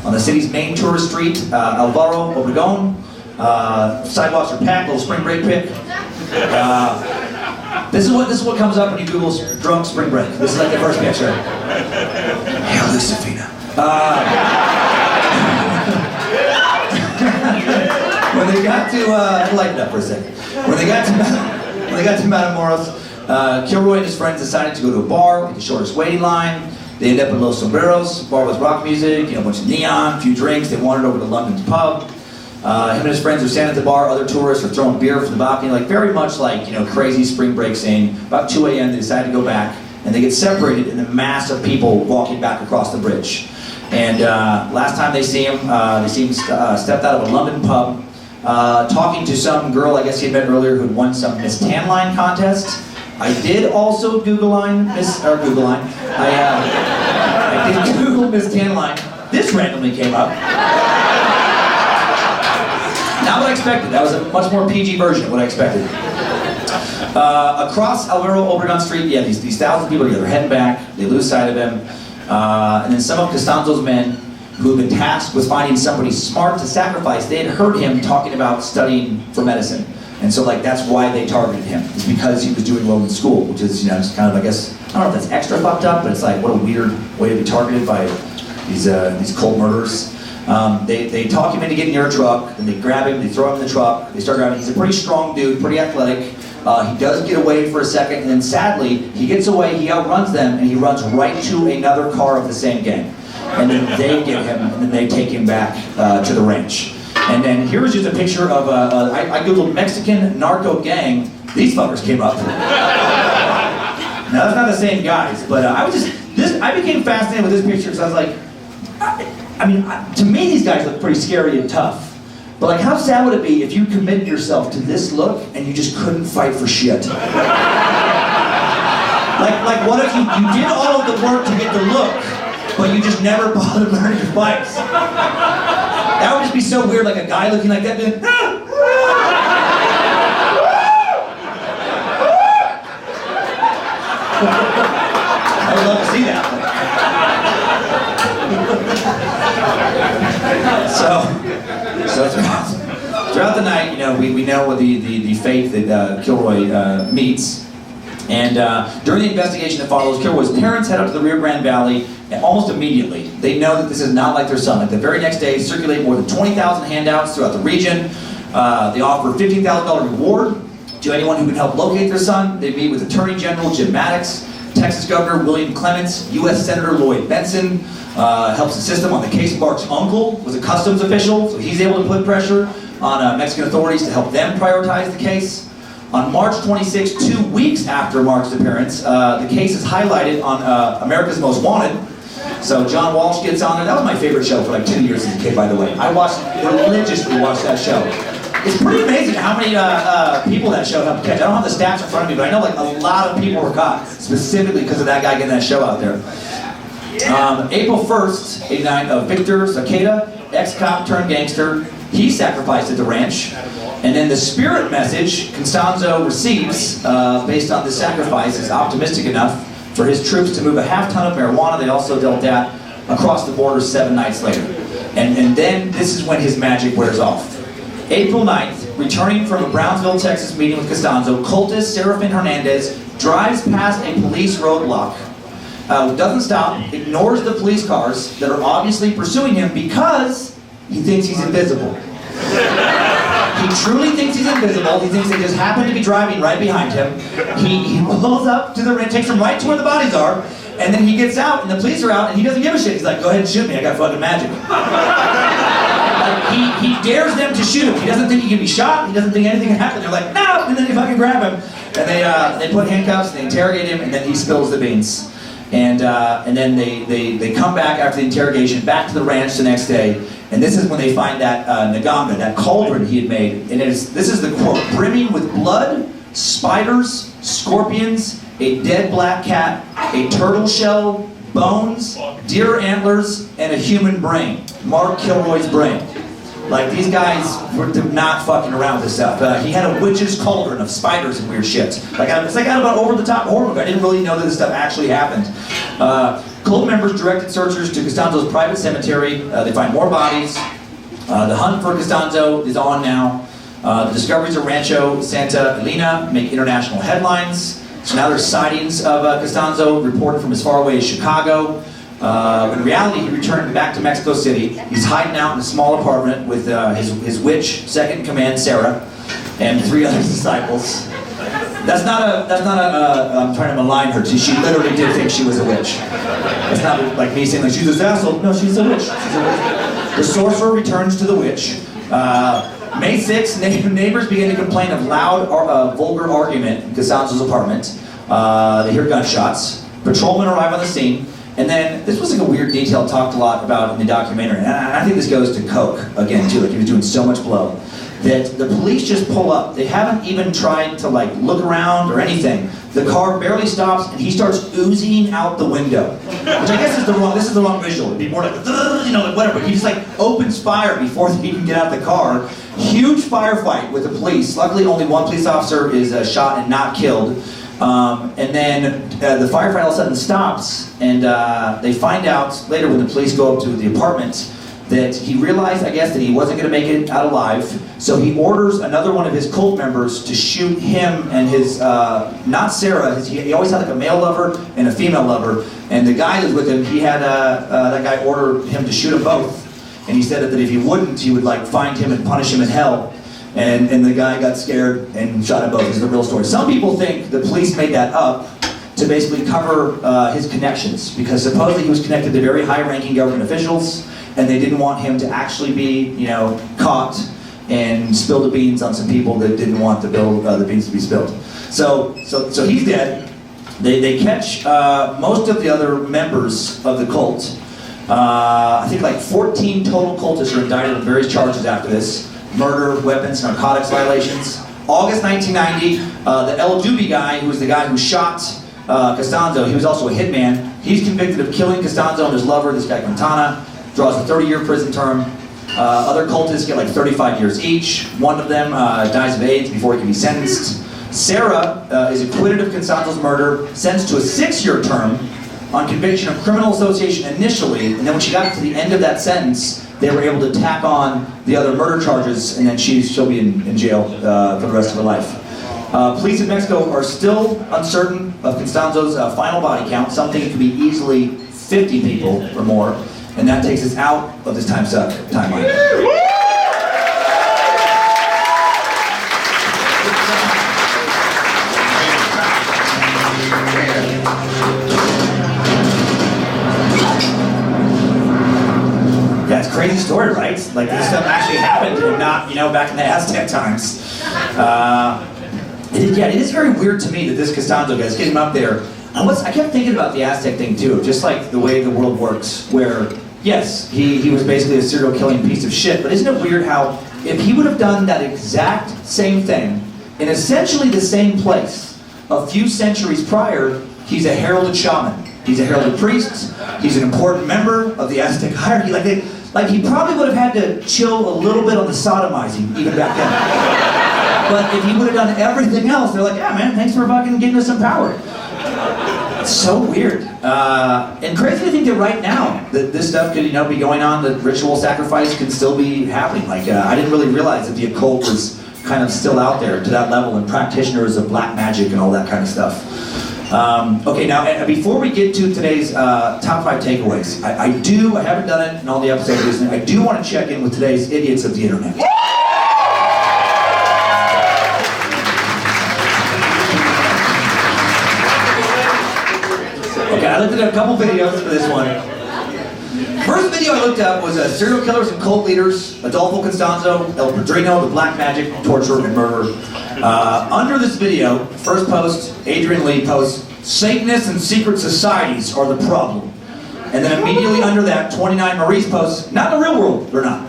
on the city's main tourist street, Alvaro Obregón. Sidewalks are packed, little spring break pic. This is what comes up when you Google drunk spring break. This is like the first picture. Hail Lucifina. When they got to lighten up for a second. When they got to Matamoros, Kilroy and his friends decided to go to a bar with the shortest waiting line. They ended up at Los Sombreros. The bar was rock music, a bunch of neon, a few drinks. They wandered over to London's pub. Him and his friends were standing at the bar. Other tourists were throwing beer from the balcony, like very much like crazy spring break scene. About 2 a.m. they decided to go back. and they get separated in the mass of people walking back across the bridge. And last time they see him stepped out of a London pub, talking to some girl I guess he had met earlier who had won some Miss Tan Line contest. I did also Google I did Google Miss Tan Line. This randomly came up. Not what I expected. That was a much more PG version of what I expected. Across Alvaro Obregon Street, yeah, these thousands of people together, heading back, they lose sight of him. And then some of Constanzo's men, who had been tasked with finding somebody smart to sacrifice, they had heard him talking about studying for medicine. And so, like, that's why they targeted him. It's because he was doing well in school, which is, you know, it's kind of, I guess, I don't know if that's extra fucked up, but it's like, what a weird way to be targeted by these cold murderers. They talk him into getting near a truck, and they grab him, they throw him in the truck, they start driving. He's a pretty strong dude, pretty athletic. He does get away for a second, and then sadly, he gets away, he outruns them, and he runs right to another car of the same gang. And then they get him, and then they take him back to the ranch. And then here's just a picture of, I googled Mexican narco gang, these fuckers came up. Now that's not the same guys, but I became fascinated with this picture because I was like, I mean, to me these guys look pretty scary and tough. But like, how sad would it be if you committed yourself to this look and you just couldn't fight for shit? Like what if you did all of the work to get the look, but you just never bothered learning to fight? That would just be so weird, like a guy looking like that being, I would love to see that. So throughout the night, you know, we know the fate that Kilroy meets. And during the investigation that follows, Kilroy's parents head up to the Rio Grande Valley, and almost immediately, they know that this is not like their son. Like the very next day, circulate more than 20,000 handouts throughout the region. They offer a $15,000 reward to anyone who can help locate their son. They meet with Attorney General Jim Maddox, Texas Governor William Clements, U.S. Senator Lloyd Bentsen, helps assist them on the case. Mark's uncle was a customs official, so he's able to put pressure on Mexican authorities to help them prioritize the case. On March 26, 2 weeks after Mark's appearance, the case is highlighted on America's Most Wanted. So John Walsh gets on there. That was my favorite show for like 2 years as a kid, by the way. I religiously watched that show. It's pretty amazing how many people that show helped catch. I don't have the stats in front of me, but I know like a lot of people were caught specifically because of that guy getting that show out there. April 1st, 89, Victor Cicada, ex-cop turned gangster, he sacrificed at the ranch. And then the spirit message Constanzo receives based on the sacrifice is optimistic enough for his troops to move a half-ton of marijuana. They also dealt that across the border 7 nights later. And then this is when his magic wears off. April 9th, returning from a Brownsville, Texas meeting with Constanzo, cultist Serafin Hernandez drives past a police roadblock, doesn't stop, ignores the police cars that are obviously pursuing him because he thinks he's invisible. He truly thinks he's invisible. He thinks they just happen to be driving right behind him. He pulls up to the ranch, takes him right to where the bodies are, and then he gets out, and the police are out, and he doesn't give a shit. He's like, go ahead and shoot me, I got fucking magic. Like, he dares them to shoot him. He doesn't think he can be shot. He doesn't think anything can happen. They're like, no! And then they fucking grab him. And they put handcuffs, they interrogate him, and then he spills the beans. And then they come back after the interrogation, back to the ranch the next day, and this is when they find that Naganga, that cauldron he had made. And this is the quote, brimming with blood, spiders, scorpions, a dead black cat, a turtle shell, bones, deer antlers, and a human brain. Mark Kilroy's brain. Like, these guys were not fucking around with this stuff. He had a witch's cauldron of spiders and weird shit. Like, it's like about over-the-top horror movie. I didn't really know that this stuff actually happened. Cult members directed searchers to Constanzo's private cemetery. They find more bodies. The hunt for Constanzo is on now. The discoveries of Rancho Santa Elena make international headlines. So now there's sightings of Constanzo reported from as far away as Chicago. In reality, he returned back to Mexico City. He's hiding out in a small apartment with his witch, second in command, Sarah, and 3 other disciples. That's not I'm trying to malign her. She literally did think she was a witch. It's not like me saying like she's a asshole. No, she's a witch. She's a witch. The sorcerer returns to the witch. May 6th, neighbors begin to complain of loud, vulgar argument in Constanzo's apartment. They hear gunshots. Patrolmen arrive on the scene, and then, this was like a weird detail talked a lot about in the documentary, and I think this goes to coke, again, too, like he was doing so much blow, that the police just pull up. They haven't even tried to like look around or anything. The car barely stops, and he starts oozing out the window, which I guess is this is the wrong visual. It'd be more like, you know, like whatever. He just like opens fire before he can get out of the car. Huge firefight with the police. Luckily, only one police officer is shot and not killed. And then the firefight all of a sudden stops, and they find out later when the police go up to the apartment that he realized, I guess, that he wasn't going to make it out alive, so he orders another one of his cult members to shoot him and his, not Sarah, he always had like a male lover and a female lover, and the guy that was with him, he had that guy order him to shoot them both, and he said that if he wouldn't, he would like find him and punish him in hell. And the guy got scared and shot them both. This is the real story. Some people think the police made that up to basically cover his connections, because supposedly he was connected to very high-ranking government officials, and they didn't want him to actually be, you know, caught and spill the beans on some people that didn't want the beans to be spilled. So he's dead. They catch most of the other members of the cult. I think like 14 total cultists are indicted on various charges after this. Murder, weapons, narcotics violations. August 1990, the El Dubi guy, who was the guy who shot Constanzo, he was also a hitman. He's convicted of killing Constanzo and his lover, this guy Quintana, draws a 30-year prison term. Other cultists get like 35 years each. One of them dies of AIDS before he can be sentenced. Sarah is acquitted of Constanzo's murder, sentenced to a 6-year term on conviction of criminal association initially, and then when she got to the end of that sentence, they were able to tack on the other murder charges, and then she'll be in jail for the rest of her life. Police in Mexico are still uncertain of Constanzo's final body count. Some think it could be easily 50 people or more, and that takes us out of this Timesuck timeline. Yeah, it's a crazy story, right? Like this stuff actually happened, and not, you know, back in the Aztec times. It is very weird to me that this Constanzo guy is getting up there. I kept thinking about the Aztec thing too, just like the way the world works, where, yes, he was basically a serial killing piece of shit, but isn't it weird how if he would have done that exact same thing in essentially the same place a few centuries prior, he's a heralded shaman, he's a heralded priest, he's an important member of the Aztec hierarchy. Like he probably would have had to chill a little bit on the sodomizing even back then. But if he would have done everything else, they're like, yeah, man, thanks for fucking giving us some power. It's so weird. And crazy to think that right now, that this stuff could, you know, be going on, that ritual sacrifice could still be happening. Like, I didn't really realize that the occult was kind of still out there to that level, and practitioners of black magic and all that kind of stuff. Okay, now, before we get to today's top 5 takeaways, I haven't done it in all the episodes recently, I do want to check in with today's idiots of the internet. Okay, I looked at a couple videos for this one. First video I looked up was serial killers and cult leaders, Aldofo Constanzo, El Padrino, the black magic, torture, and murder. Under this video, first post, Adrian Lee posts, Satanists and secret societies are the problem. And then immediately under that, 29 Maurice posts, not in the real world, they're not.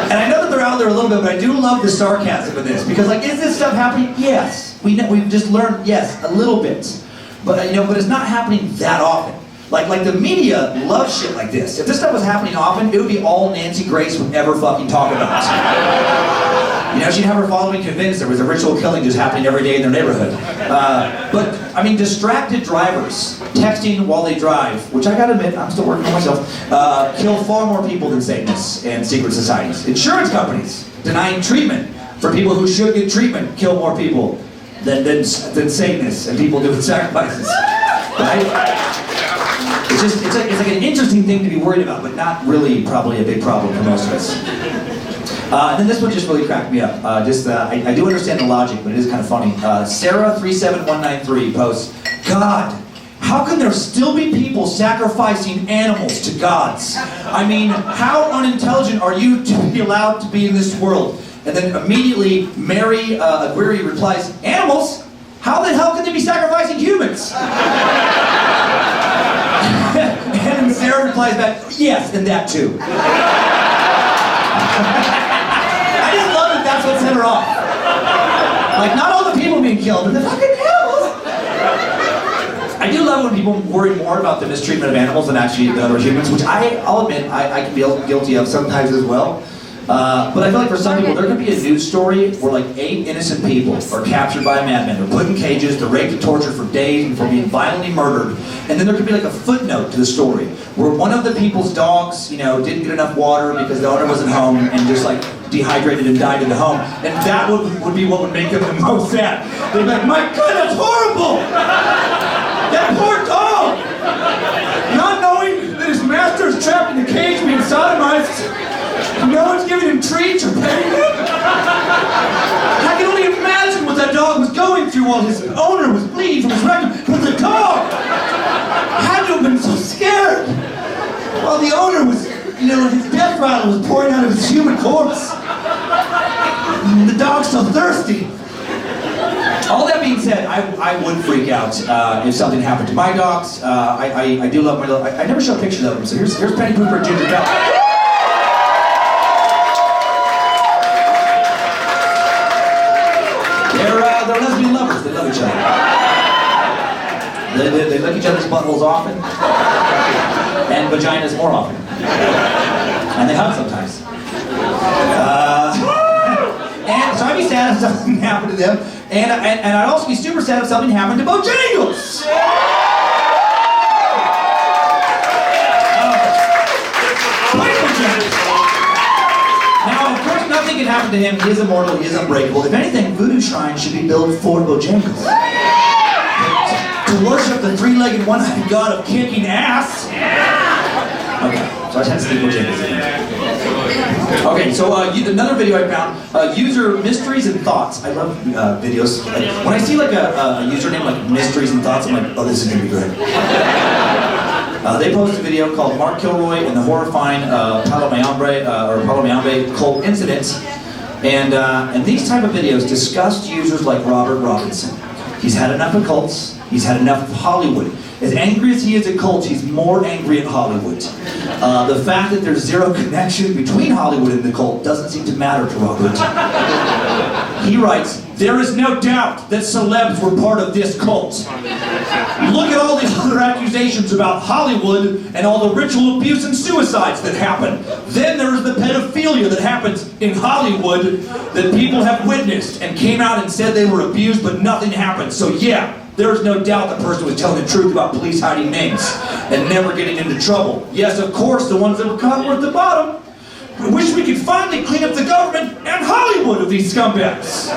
And I know that they're out there a little bit, but I do love the sarcasm of this, because like, is this stuff happening? Yes. We've just learned, yes, a little bit. But, you know, but it's not happening that often. Like the media loves shit like this. If this stuff was happening often, it would be all Nancy Grace would ever fucking talk about. You know, she'd have her following convinced there was a ritual killing just happening every day in their neighborhood. But, I mean, distracted drivers texting while they drive, which I gotta admit, I'm still working on myself, kill far more people than Satanists and secret societies. Insurance companies denying treatment for people who should get treatment kill more people than Satanists and people doing sacrifices. Right? It's like an interesting thing to be worried about, but not really probably a big problem for most of us. And then this one just really cracked me up. I do understand the logic, but it is kind of funny. Sarah37193 posts, God, how can there still be people sacrificing animals to gods? I mean, how unintelligent are you to be allowed to be in this world? And then immediately Mary Aguirre replies, animals? how the hell can they be sacrificing humans? And Sarah replies back, yes, and that too. I just love that that's what set her off. Like, not all the people being killed, but the fucking animals. I do love when people worry more about the mistreatment of animals than actually the other humans, which I'll admit I can be guilty of sometimes as well. But I feel like for some people, there could be a news story where like 8 innocent people are captured by a madman. They're put in cages, they're raped and tortured for days before being violently murdered. And then there could be like a footnote to the story where one of the people's dogs, you know, didn't get enough water because the owner wasn't home and just like dehydrated and died in the home. And that would be what would make them the most sad. They'd be like, my God, that's horrible! That poor dog! Not knowing that his master is trapped in a cage being sodomized. No one's giving him treats or petting him. I can only imagine what that dog was going through while his owner was bleeding from his rectum. But the dog had to have been so scared while the owner was, you know, his death rattle was pouring out of his human corpse. And the dog's so thirsty. All that being said, I would freak out if something happened to my dogs. I do love my little. I never show pictures of them. So here's Penny Pooper and Ginger Bell. They're lesbian lovers. They love each other. They lick each other's buttholes often, and vaginas more often, and they hug sometimes. And so I'd be sad if something happened to them, and I'd also be super sad if something happened to Bojangles. Now, of course, nothing can happen to him. He is immortal. He is unbreakable. If anything, voodoo shrines should be built for Bojangles. To worship the 3-legged, one-eyed god of kicking ass. Okay, so I just had to stick Bojangles in. Okay, so another video I found, user Mysteries and Thoughts. I love videos. When I see like a username like Mysteries and Thoughts, I'm like, oh, this is gonna be good. They posted a video called Mark Kilroy and the horrifying Palo Mayombe cult incidents. And these type of videos disgust users like Robert Robinson. He's had enough of cults. He's had enough of Hollywood. As angry as he is at cults, he's more angry at Hollywood. The fact that there's zero connection between Hollywood and the cult doesn't seem to matter to Robert. He writes, there is no doubt that celebs were part of this cult. Look at all these other accusations about Hollywood and all the ritual abuse and suicides that happen. Then there is the pedophilia that happens in Hollywood that people have witnessed and came out and said they were abused, but nothing happened. So yeah, there is no doubt the person was telling the truth about police hiding names and never getting into trouble. Yes, of course, the ones that were caught were at the bottom. I wish we could finally clean up the government and Hollywood of these scumbags.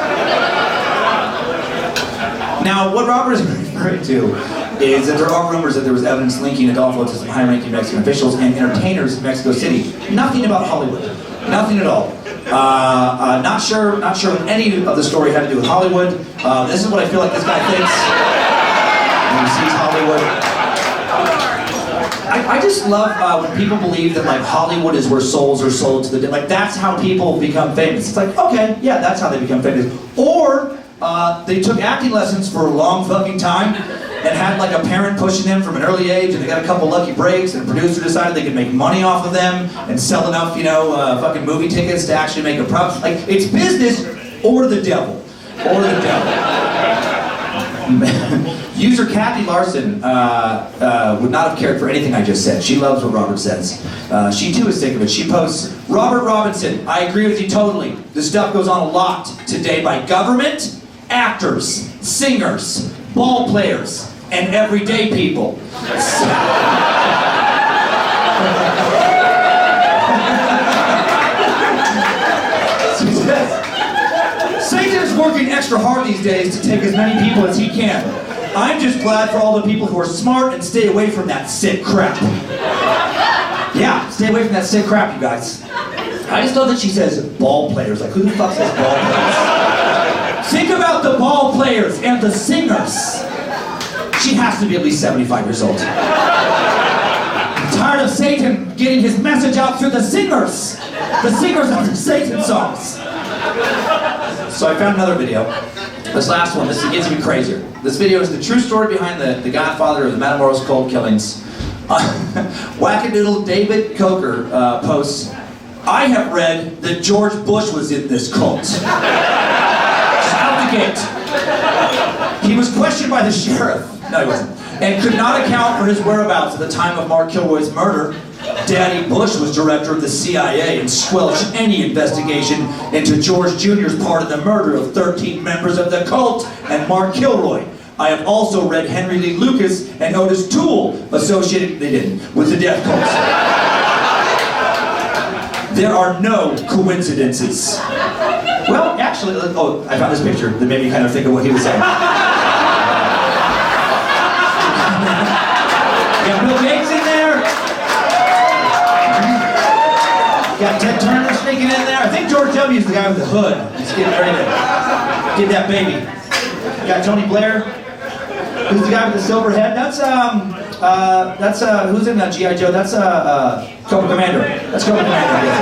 Now, what Robert is referring to is that there are rumors that there was evidence linking Aldofo to some high-ranking Mexican officials and entertainers in Mexico City. Nothing about Hollywood. Nothing at all. Not sure what any of the story had to do with Hollywood. This is what I feel like this guy thinks when he sees Hollywood. I just love when people believe that like Hollywood is where souls are sold to the dead. Like that's how people become famous. It's like, okay, yeah, that's how they become famous. Or they took acting lessons for a long fucking time and had like a parent pushing them from an early age, and they got a couple lucky breaks, and a producer decided they could make money off of them and sell enough, you know, fucking movie tickets to actually make a profit. Like it's business or the devil, or the devil. User Kathy Larson would not have cared for anything I just said. She loves what Robert says. She too is sick of it. She posts, Robert Robinson, I agree with you totally. This stuff goes on a lot today by government, actors, singers, ball players, and everyday people. Satan is working extra hard these days to take as many people as he can. I'm just glad for all the people who are smart and stay away from that sick crap. Yeah, stay away from that sick crap, you guys. I just love that she says ball players. Like, who the fuck says ball players? Think about the ball players and the singers. She has to be at least 75 years old. I'm tired of Satan getting his message out through the singers. The singers of the Satan songs. So I found another video. This last one, this gets even crazier. This video is the true story behind the godfather of the Matamoros cult killings. Wackadoodle David Coker posts, I have read that George Bush was in this cult. Just out the gate. He was questioned by the sheriff, no he wasn't, and could not account for his whereabouts at the time of Mark Kilroy's murder. Daddy Bush was director of the CIA and squelched any investigation into George Jr.'s part in the murder of 13 members of the cult and Mark Kilroy. I have also read Henry Lee Lucas and Otis Toole associated, they didn't, with the death cults. There are no coincidences. Well, actually, oh, I found this picture that made me kind of think of what he was saying. Got Bill Gates in there. Got Ted Turner sneaking in there. I think George W. is the guy with the hood. He's getting ready to get that baby. Got Tony Blair. Who's the guy with the silver head? That's who's in G.I. Joe? That's Cobra Commander. That's Cobra Commander, I guess.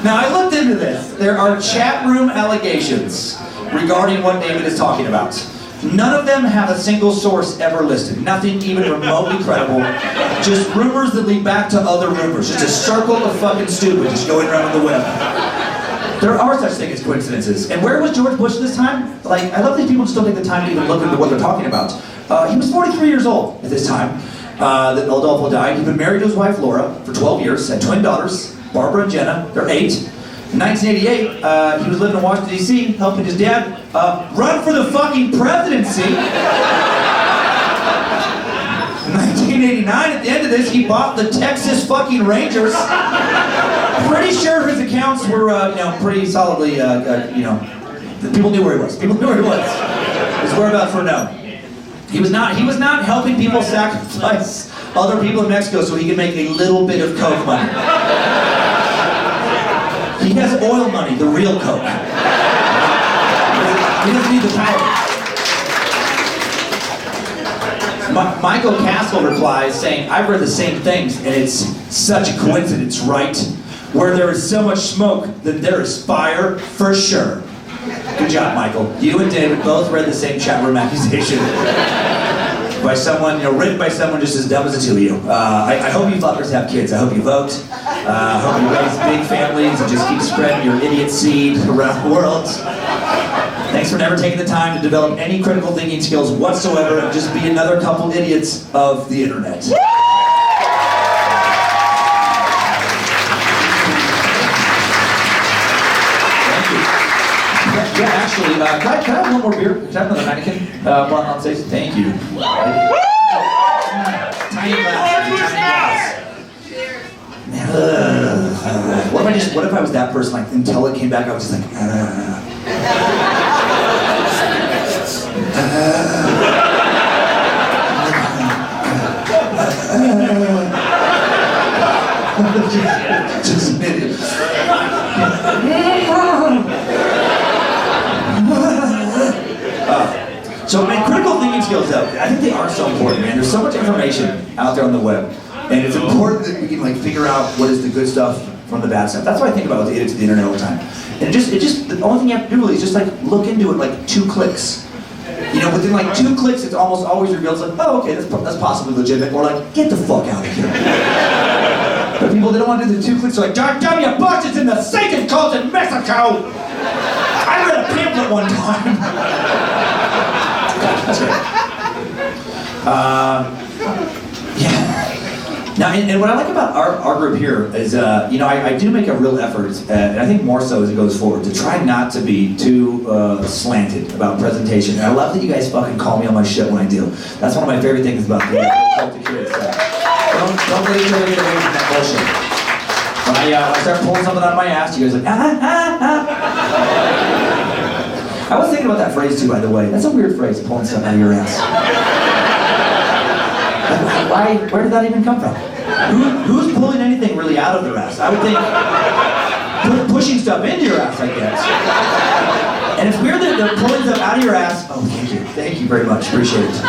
Now, I looked into this. There are chat room allegations regarding what David is talking about. None of them have a single source ever listed. Nothing even remotely credible. Just rumors that lead back to other rumors. Just a circle of fucking stupid just going around the web. There are such things as coincidences. And where was George Bush this time? Like, I love these people just don't take the time to even look into what they're talking about. He was 43 years old at this time that Aldofo died. He'd been married to his wife Laura for 12 years, had twin daughters, Barbara and Jenna. They're 8. In 1988, he was living in Washington, D.C., helping his dad run for the fucking presidency. In 1989, at the end of this, he bought the Texas fucking Rangers. Pretty sure his accounts were, pretty solidly, people knew where he was. People knew where he was. His whereabouts were known. He was not helping people sacrifice other people in Mexico so he could make a little bit of coke money. He has oil money, the real coke. He doesn't need the power. Michael Castle replies saying, I've read the same things and it's such a coincidence, right? Where there is so much smoke, then there is fire for sure. Good job, Michael. You and David both read the same chat room accusation. By someone, written by someone just as dumb as the two of you. I hope you fuckers have kids. I hope you vote. I hope you raise big families and just keep spreading your idiot seed around the world. Thanks for never taking the time to develop any critical thinking skills whatsoever and just be another couple idiots of the internet. Yeah, actually, can I have one more beer? Can I have another mannequin on stage? Thank you. Tiny glass. What if I was that person, like, until it came back, I was just like, just an idiot. So, man, critical thinking skills, though, I think they are so important, man. There's so much information out there on the web, and it's important that we can, like, figure out what is the good stuff from the bad stuff. That's what I think about with the idiots of the internet all the time. And the only thing you have to do really is just, like, look into it, like, 2 clicks. Within, like, 2 clicks, it's almost always revealed, like, oh, okay, that's possibly legitimate, or, like, get the fuck out of here. But people, they don't want to do the 2 clicks, they're like, George W. Bush is in the Satan cult in Mexico! I read a pamphlet one time. That's right. Yeah. Now, and what I like about our group here is, I do make a real effort, and I think more so as it goes forward, to try not to be too slanted about presentation. And I love that you guys fucking call me on my shit when I do. That's one of my favorite things about the cult stuff. Don't let each other get away from that bullshit. When I start pulling something out of my ass, you guys are like, I was thinking about that phrase too, by the way. That's a weird phrase, pulling something out of your ass. Where did that even come from? Who's pulling anything really out of their ass? I would think pushing stuff into your ass, I guess. And it's weird that they're pulling stuff out of your ass. Oh, thank you. Thank you very much. Appreciate it.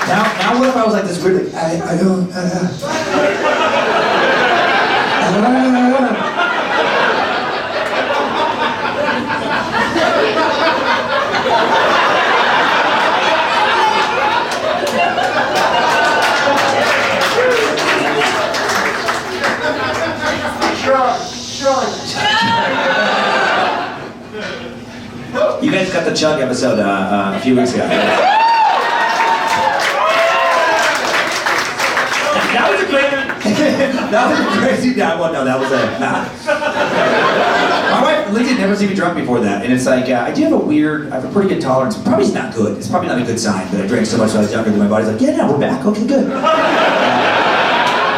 Now what if I was like this weird, like, I don't, You guys got the Chug episode a few weeks ago. That was a great. That was a crazy. Well, no, that was a. Nah. My wife Lindsay had never seen me drunk before that, and it's like I do have I have a pretty good tolerance. Probably it's not good. It's probably not a good sign that I drank so much when I was younger that my body's like, yeah, now we're back. Okay, good.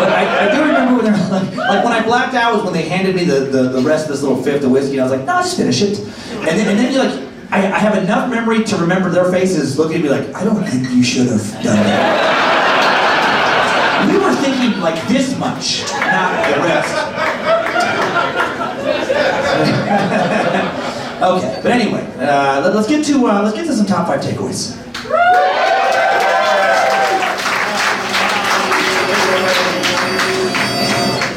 But I do remember when they were like when I blacked out was when they handed me the rest of this little fifth of whiskey. And I was like, no, just finish it. And then you're like, I have enough memory to remember their faces looking at me like, I don't think you should have done that. We were thinking like this much, not the rest. Okay, but anyway, let's get to some top 5 takeaways.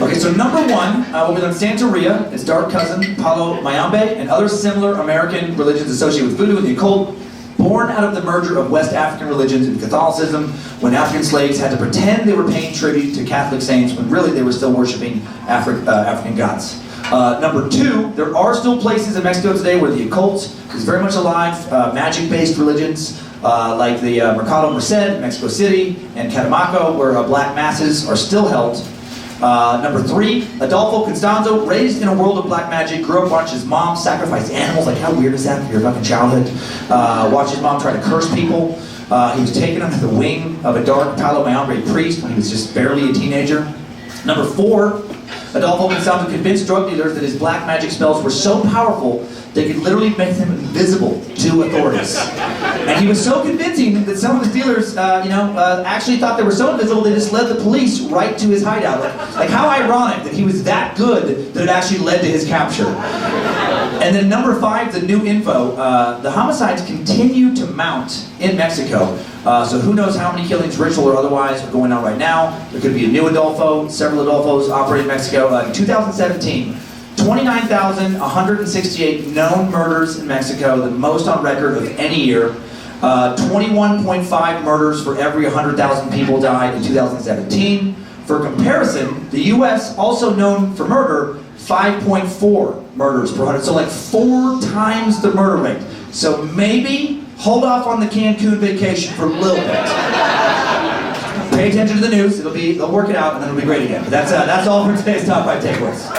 Okay, so number 1, we'll be on Santeria, its dark cousin, Palo Mayombe, and other similar American religions associated with voodoo and the occult, born out of the merger of West African religions and Catholicism, when African slaves had to pretend they were paying tribute to Catholic saints when really they were still worshiping African gods. Number 2, there are still places in Mexico today where the occult is very much alive, magic-based religions, like the Mercado Merced, Mexico City, and Catemaco, where black masses are still held. Number 3, Aldofo Constanzo, raised in a world of black magic, grew up watching his mom sacrifice animals. Like, how weird is that for your fucking childhood? Watched his mom try to curse people. He was taken under the wing of a dark Palo Mayombe priest when he was just barely a teenager. Number 4, Aldofo Constanzo convinced drug dealers that his black magic spells were so powerful they could literally make them invisible to authorities. And he was so convincing that some of the dealers, actually thought they were so invisible they just led the police right to his hideout. Like how ironic that he was that good that it actually led to his capture. And then number 5, the new info. The homicides continue to mount in Mexico. So who knows how many killings, ritual or otherwise, are going on right now. There could be a new Aldofo, several Aldofos operating in Mexico. In 2017, 29,168 known murders in Mexico, the most on record of any year. 21.5 murders for every 100,000 people died in 2017. For comparison, the US, also known for murder, 5.4 murders per 100. So like 4 times the murder rate. So maybe hold off on the Cancun vacation for a little bit. Pay attention to the news. They'll work it out, and then it'll be great again. But that's all for today's top 5 takeaways.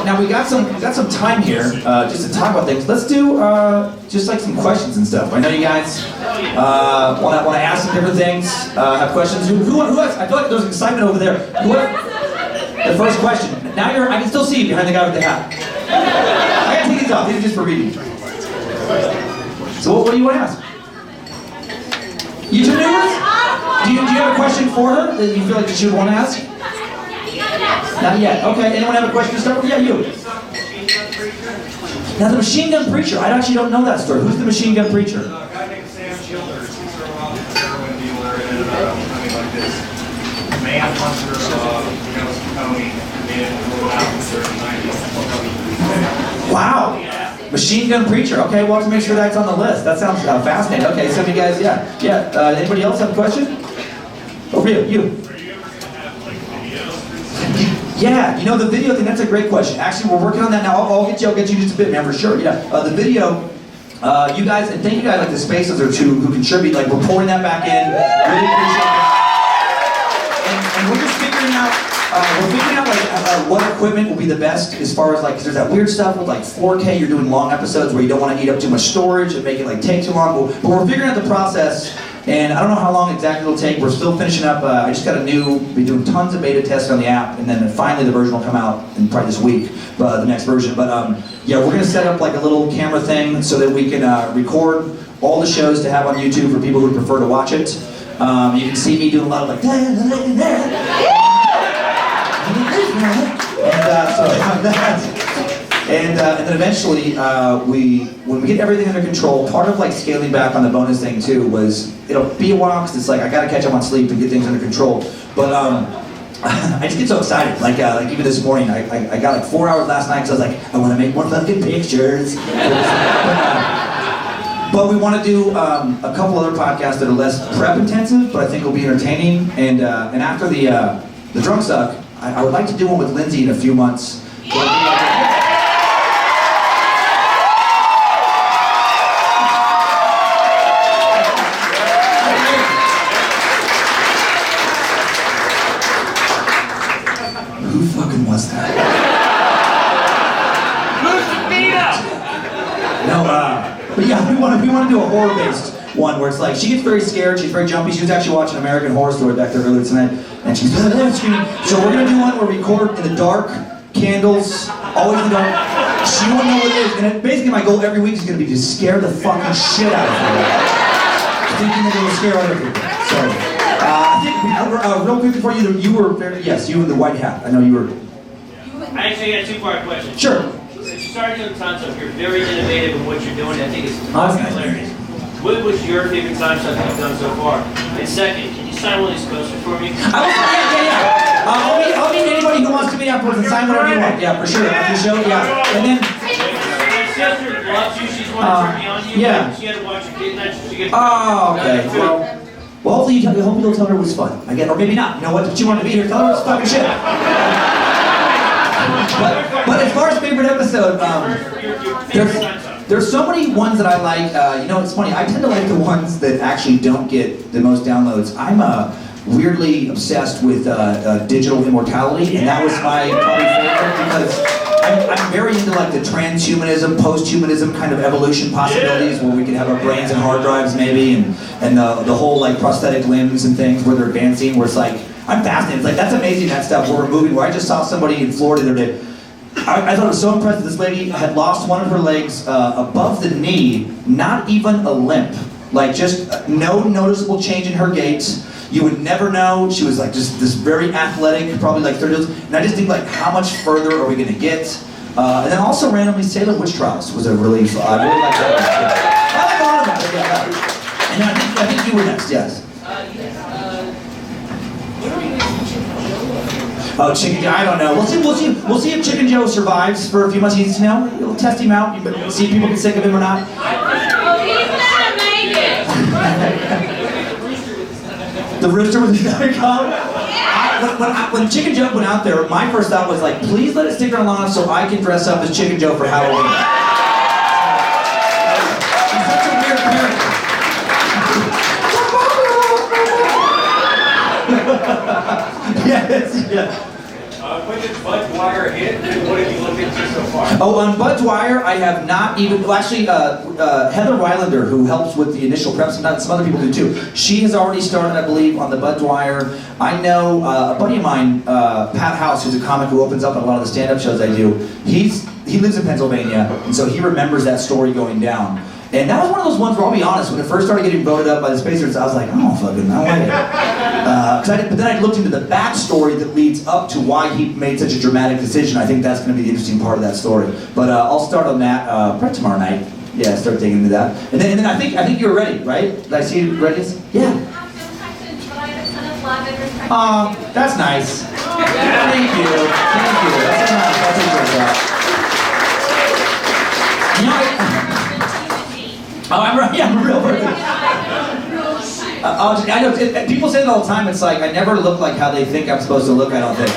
Now we got some time here just to talk about things. Let's do just like some questions and stuff. I know you guys want to ask some different things, have questions. Who has? I feel like there's excitement over there. The first question. Now I can still see you behind the guy with the hat. I gotta take these off. These are just for reading. So what do you want to ask? You two new ones? Do you have a question for her that you feel like she would want to ask? Not yet. Okay, anyone have a question to start with? Yeah, you. Now the machine gun preacher, I actually don't know that story. Who's the machine gun preacher? A guy named Sam Childers. He's a heroin dealer and like this manhunter Tony in Wow. Machine gun preacher. Okay, we'll have to make sure that's on the list. That sounds fascinating. Okay, some of you guys, yeah. Anybody else have a question? Over here, you. Yeah, the video thing, that's a great question. Actually, we're working on that now. I'll get you just a bit, man, for sure. Yeah, the video, you guys, and thank you guys like the Spaces or two who contribute, like we're pouring that back in. Really appreciate it. And we're just figuring out, what equipment will be the best as far as like, cause there's that weird stuff with like 4K, you're doing long episodes where you don't want to eat up too much storage and make it like take too long, but we're figuring out the process. And I don't know how long exactly it'll take. We're still finishing up. I just got be doing tons of beta tests on the app, and then finally the version will come out in probably this week, the next version. But yeah, we're gonna set up like a little camera thing so that we can record all the shows to have on YouTube for people who prefer to watch it. You can see me doing a lot of like, and then eventually, when we get everything under control, part of like scaling back on the bonus thing too was, it'll be a while because it's like, I gotta catch up on sleep and get things under control. But I just get so excited. Like even this morning, I got like 4 hours last night because I was like, I want to make more fucking pictures. But we want to do a couple other podcasts that are less prep intensive, but I think will be entertaining. And after the Drunk Suck, I would like to do one with Lindsay in a few months. Who fucking was that? No, but yeah, we want to do a horror-based one where it's like she gets very scared, she's very jumpy. She was actually watching American Horror Story back there earlier tonight, and she's screaming. So we're gonna do one where we record in the dark, candles, always in the dark. She won't know what it is, and basically my goal every week is gonna be to scare the fucking shit out of her, thinking that it will scare other people. So I think real quick before you were very, yes, you in the white hat. I know you were. I actually got a two-part question. Sure. Since you started doing Timesuck, you're very innovative in what you're doing. I think it's Awesome. hilarious. What was your favorite Timesuck you've done so far? And second, can you sign one of these posters for me? I'll meet anybody who wants to meet afterwards and sign whatever you want. Yeah, for sure. After the show, yeah. And then. My sister loves you. She's wanted to turn me on to you. Yeah. She had to watch your kid night. So she gets. Oh, okay. Well, hopefully you'll tell her it was fun. Again, or maybe not. You know what? If she wanted to be here, tell her it's fucking shit. But as far as favorite episode, there's so many ones that I like. You know, it's funny. I tend to like the ones that actually don't get the most downloads. I'm weirdly obsessed with digital immortality, and that was my probably favorite because I'm very into like the transhumanism, post-humanism kind of evolution possibilities where we can have our brains and hard drives maybe, and the whole like prosthetic limbs and things where they're advancing. Where it's like I'm fascinated. It's like that's amazing that stuff where we're moving. Where I just saw somebody in Florida the other day. I thought it was so impressive. This lady had lost one of her legs above the knee, not even a limp. Like just no noticeable change in her gait. You would never know. She was like just this very athletic, probably like 30 years. And I just think like how much further are we gonna get? And then also randomly Salem witch trials was a really fun. I really like that. I like a lot of that. Yeah. And then I think you were next, yes. Oh, Chicken Joe, I don't know. We'll see if Chicken Joe survives for a few months. He's, you know, we'll test him out, see if people get sick of him or not. Oh, he's gonna make it. The rooster with the other collar? When Chicken Joe went out there, my first thought was like, please let it stick around long enough so I can dress up as Chicken Joe for Halloween. He's such a weird character. Yes, yeah. When did Bud Dwyer hit, and what have you looked into so far? Oh, on Bud Dwyer, I have not even, well actually, Heather Rylander, who helps with the initial prep, some other people do too. She has already started, I believe, on the Bud Dwyer. I know a buddy of mine, Pat House, who's a comic who opens up at a lot of the stand-up shows I do. He lives in Pennsylvania, and so he remembers that story going down. And that was one of those ones where I'll be honest, when it first started getting voted up by the Spacers, I was like, I don't like it. But then I looked into the backstory that leads up to why he made such a dramatic decision. I think that's going to be the interesting part of that story. But I'll start on that probably tomorrow night. Yeah, start digging into that. And then I think you're ready, right? Did I see you ready? Yeah. I'm so excited, but I have a ton of love and respect. That's nice. Thank you. That's nice. That's a good. You know, I'm a real person. I know, people say it all the time, it's like, I never look like how they think I'm supposed to look, I don't think.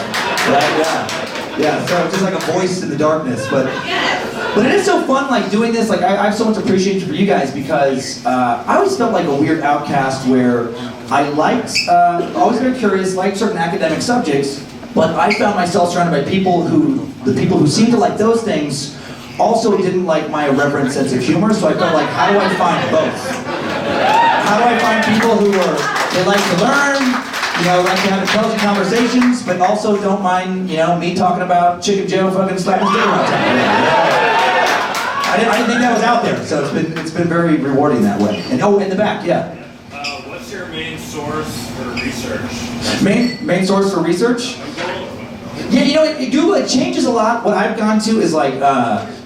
Right? Yeah, so just like a voice in the darkness, but it is so fun, like, doing this, like, I have so much appreciation for you guys, because I always felt like a weird outcast where I liked, always very curious, liked certain academic subjects, but I found myself surrounded by people who seemed to like those things, also didn't like my irreverent sense of humor, so I felt like, how do I find both? How do I find people who they like to learn, you know, like to have intelligent conversations, but also don't mind, you know, me talking about Chicken Joe fucking slapping his dick around town. I didn't think that was out there, so it's been very rewarding that way. And in the back, yeah. What's your main source for research? Main source for research? Yeah, you know, Google, it changes a lot. What I've gone to is like,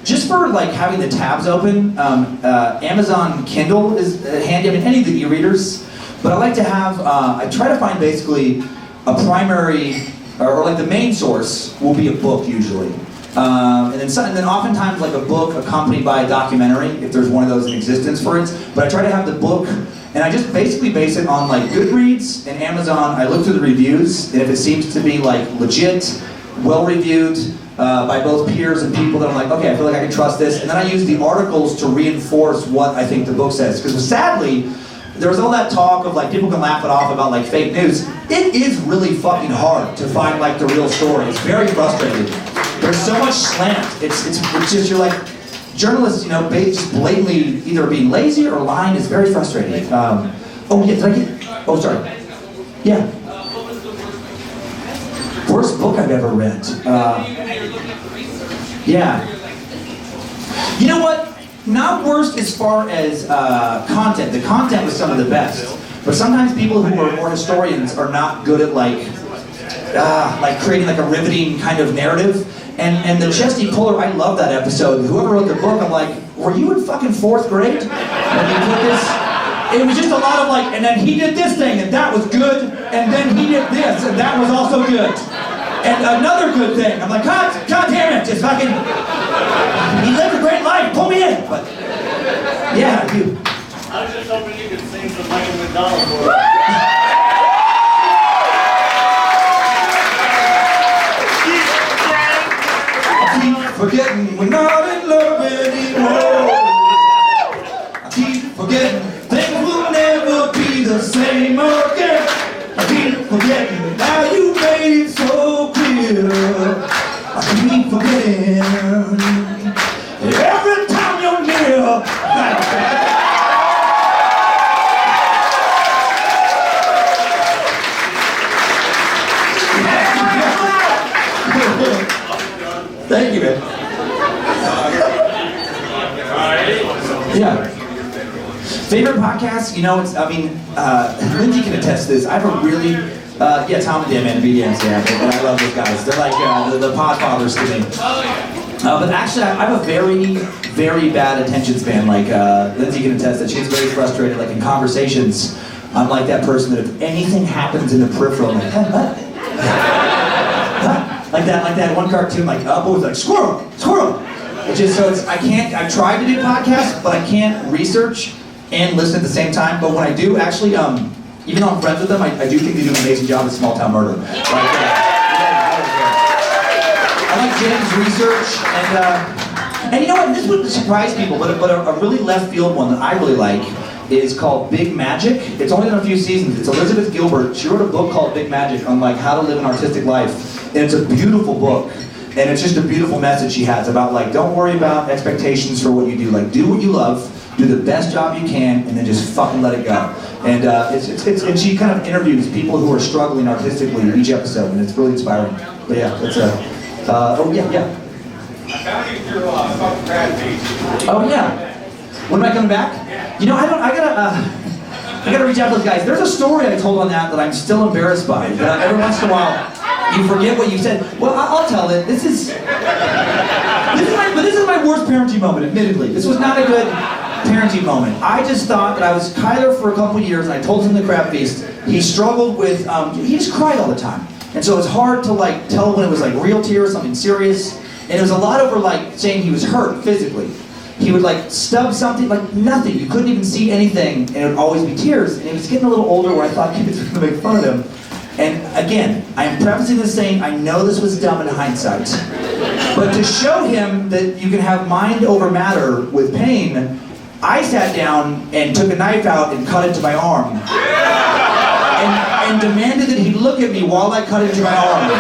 just for like having the tabs open, Amazon Kindle is handy. I mean, any of the e-readers. But I like to have, I try to find basically a primary, or like the main source will be a book usually. And then oftentimes like a book accompanied by a documentary, if there's one of those in existence for it. But I try to have the book, and I just basically base it on like Goodreads and Amazon. I look through the reviews, and if it seems to be like legit, well-reviewed, by both peers and people that I'm like, okay, I feel like I can trust this. And then I use the articles to reinforce what I think the book says. Because sadly, there was all that talk of like, people can laugh it off about like fake news. It is really fucking hard to find like the real story. It's very frustrating. There's so much slant. It's just, you're like, journalists, you know, just blatantly either being lazy or lying is very frustrating. Oh yeah, did I get, oh sorry. Yeah. Worst book I've ever read. Yeah. You know what? Not worst as far as content. The content was some of the best. But sometimes people who are more historians are not good at like creating like a riveting kind of narrative. And the Chesty Puller, I love that episode. Whoever wrote the book, I'm like, were you in fucking 4th grade when you put this? It was just a lot of like, and then he did this thing, and that was good, and then he did this, and that was also good. And another good thing. I'm like, God damn it, just fucking, he lived a great life, pull me in. But, yeah, you. I was just hoping you could sing some Michael McDonald for us. I keep forgetting we're not in love anymore. I keep forgetting things will never be the same again. I keep forgetting how you made it so clear. I keep forgetting every time you're near. Thank you, man. Yeah. Favorite podcast? You know, it's, I mean, Lindsay can attest to this. I have a really, yeah, Tom and Dan, man, BDMs, yeah, and I love those guys. They're like the podfathers to me. But actually, I have a very, very bad attention span. Like, Lindsay can attest that she's very frustrated. Like, in conversations, I'm like that person that if anything happens in the peripheral, I'm like, what? Like that one cartoon, like Up was like, squirrel. Which is, so it's, I tried to do podcasts, but I can't research and listen at the same time. But when I do, actually, even though I'm friends with them, I do think they do an amazing job at Small Town Murder. I like Jim's research, and you know what, this would surprise people, but a really left field one that I really like is called Big Magic. It's only done a few seasons. It's Elizabeth Gilbert. She wrote a book called Big Magic on like how to live an artistic life. And it's a beautiful book. And it's just a beautiful message she has about like, don't worry about expectations for what you do. Like, do what you love, do the best job you can, and then just fucking let it go. And and she kind of interviews people who are struggling artistically in each episode, and it's really inspiring. But yeah, it's oh yeah. I found you through fucking Brad Beach. Oh yeah. When am I coming back? You know, I gotta reach out to those guys. There's a story I told on that I'm embarrassed by. Every once in a while, you forget what you said. Well, I'll tell it. This is my worst parenting moment, admittedly. This was not a good parenting moment. I just thought that I was Kyler for a couple years, and I told him the crap feast. He struggled with, he just cried all the time. And so it's hard to like tell when it was like real tears, something serious. And it was a lot over like saying he was hurt physically. He would like stub something, like nothing. You couldn't even see anything, and it would always be tears. And he was getting a little older where I thought kids were gonna make fun of him. And again, I'm prefacing this saying, I know this was dumb in hindsight. But to show him that you can have mind over matter with pain, I sat down and took a knife out and cut into my arm. And demanded that he look at me while I cut into my arm.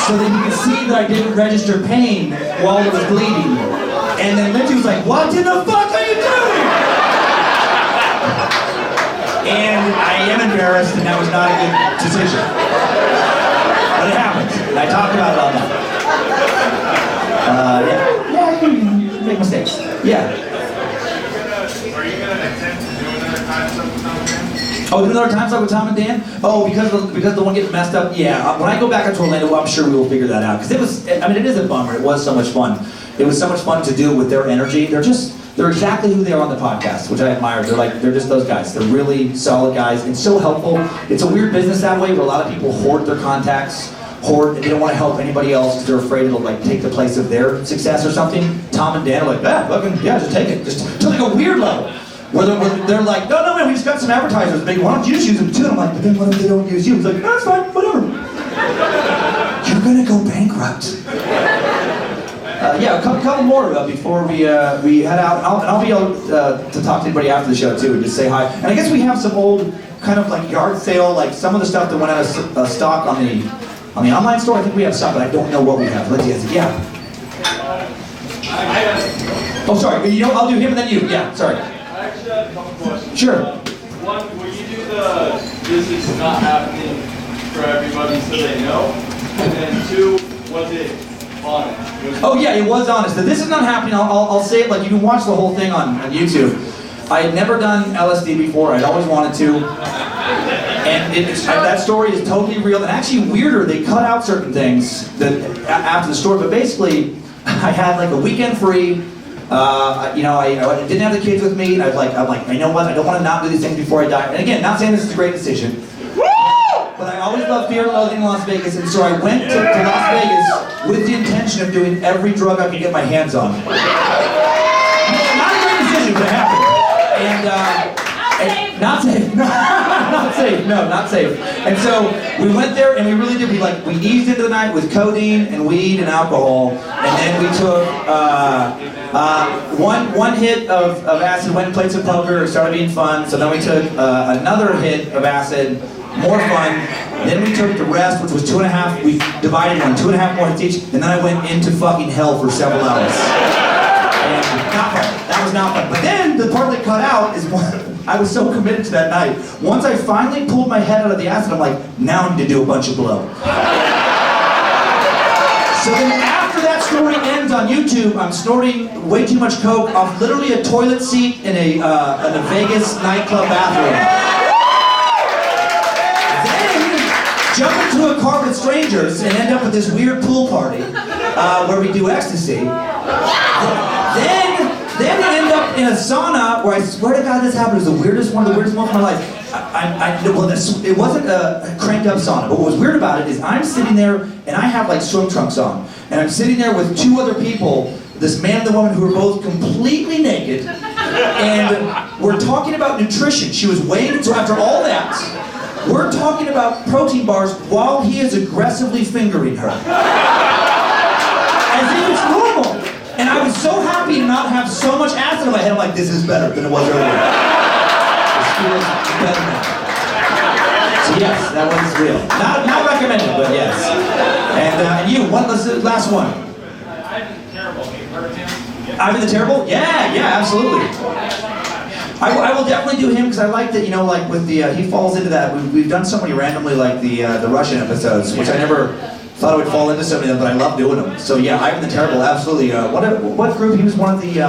So that he could see that I didn't register pain while it was bleeding. And then Lindsay was like, what in the fuck are you doing? And I am embarrassed, and that was not a good decision. But it happened. And I talked about it all night. Yeah, you make mistakes. Yeah. Are you going to attempt to do another Timesuck with Tom and Dan? Oh, do another Timesuck with Tom and Dan? Oh, because the one gets messed up? Yeah. When I go back to Orlando, I'm sure we will figure that out. Because it was, I mean, it is a bummer. It was so much fun. It was so much fun to do with their energy. They're exactly who they are on the podcast, which I admire. They're just those guys. They're really solid guys and so helpful. It's a weird business that way where a lot of people hoard their contacts, hoard, and they don't want to help anybody else because they're afraid it'll like take the place of their success or something. Tom and Dan are like, yeah, just take it. Just to like a weird level. Where they're like, no, man, we just got some advertisers. Big, why don't you just use them too? And I'm like, but then what if they don't use you? He's like, no, it's fine, whatever. You're gonna go bankrupt. Yeah, a couple more before we head out. And I'll be able to talk to anybody after the show too and just say hi. And I guess we have some old kind of like yard sale, like some of the stuff that went out of stock on the online store. I think we have some, but I don't know what we have. Let's see. Yeah. Oh, sorry. You know, I'll do him and then you. Yeah, sorry. I actually have a couple questions. Sure. One, will you do this is not happening for everybody so they know? And then two, was it honest? Oh yeah, it was honest. This is not happening. I'll say it like you can watch the whole thing on YouTube. I had never done LSD before. I'd always wanted to. And that story is totally real. And actually weirder, they cut out certain things after the story. But basically, I had like a weekend free. I didn't have the kids with me. I'm like, you know what? I don't want to not do these things before I die. And again, not saying this is a great decision. But I always loved Fear and Loathing in Las Vegas, and so I went to Las Vegas with the intention of doing every drug I could get my hands on. Not a great decision, but it happened. And not safe. Not safe. No, not safe. And so we went there, and we really did. We eased into the night with codeine and weed and alcohol, and then we took one hit of acid, went and played some poker, it started being fun. So then we took another hit of acid. More fun. Then we took the rest, which was 2.5. We divided on 2.5 more hits each, and then I went into fucking hell for several hours. And not fun. That was not fun. But then the part that cut out is I was so committed to that night. Once I finally pulled my head out of the acid, I'm like, now I need to do a bunch of blow. So then after that story ends on YouTube, I'm snorting way too much coke off literally a toilet seat in a Vegas nightclub bathroom. Jump into a car with strangers and end up at this weird pool party where we do ecstasy. Then we end up in a sauna where I swear to God this happened. It was one of the weirdest moments of my life. It wasn't a cranked up sauna, but what was weird about it is I'm sitting there and I have like swim trunks on. And I'm sitting there with two other people, this man and the woman who are both completely naked. And we're talking about nutrition. She was weighing, so after all that, we're talking about protein bars while he is aggressively fingering her. As if it's normal. And I was so happy to not have so much acid in my head. I'm like, this is better than it was earlier. This feels better now. So yes, that was real. Not recommended, but yes. And you, last one. Ivan the Terrible, have you heard of him? Ivan the Terrible? Yeah, absolutely. I will definitely do him because I like that, like with the, he falls into that. We've done so many randomly, like the Russian episodes, which I never thought I would fall into so many of them, but I love doing them. So yeah, Ivan the Terrible, absolutely. What group? He was one of the,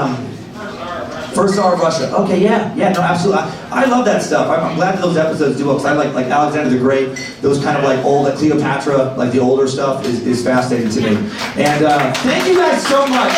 First Tsar of Russia. Okay, yeah, no, absolutely. I love that stuff. I'm glad that those episodes do well, because I like Alexander the Great, those kind of like old, like Cleopatra, like the older stuff is fascinating to me. And thank you guys so much.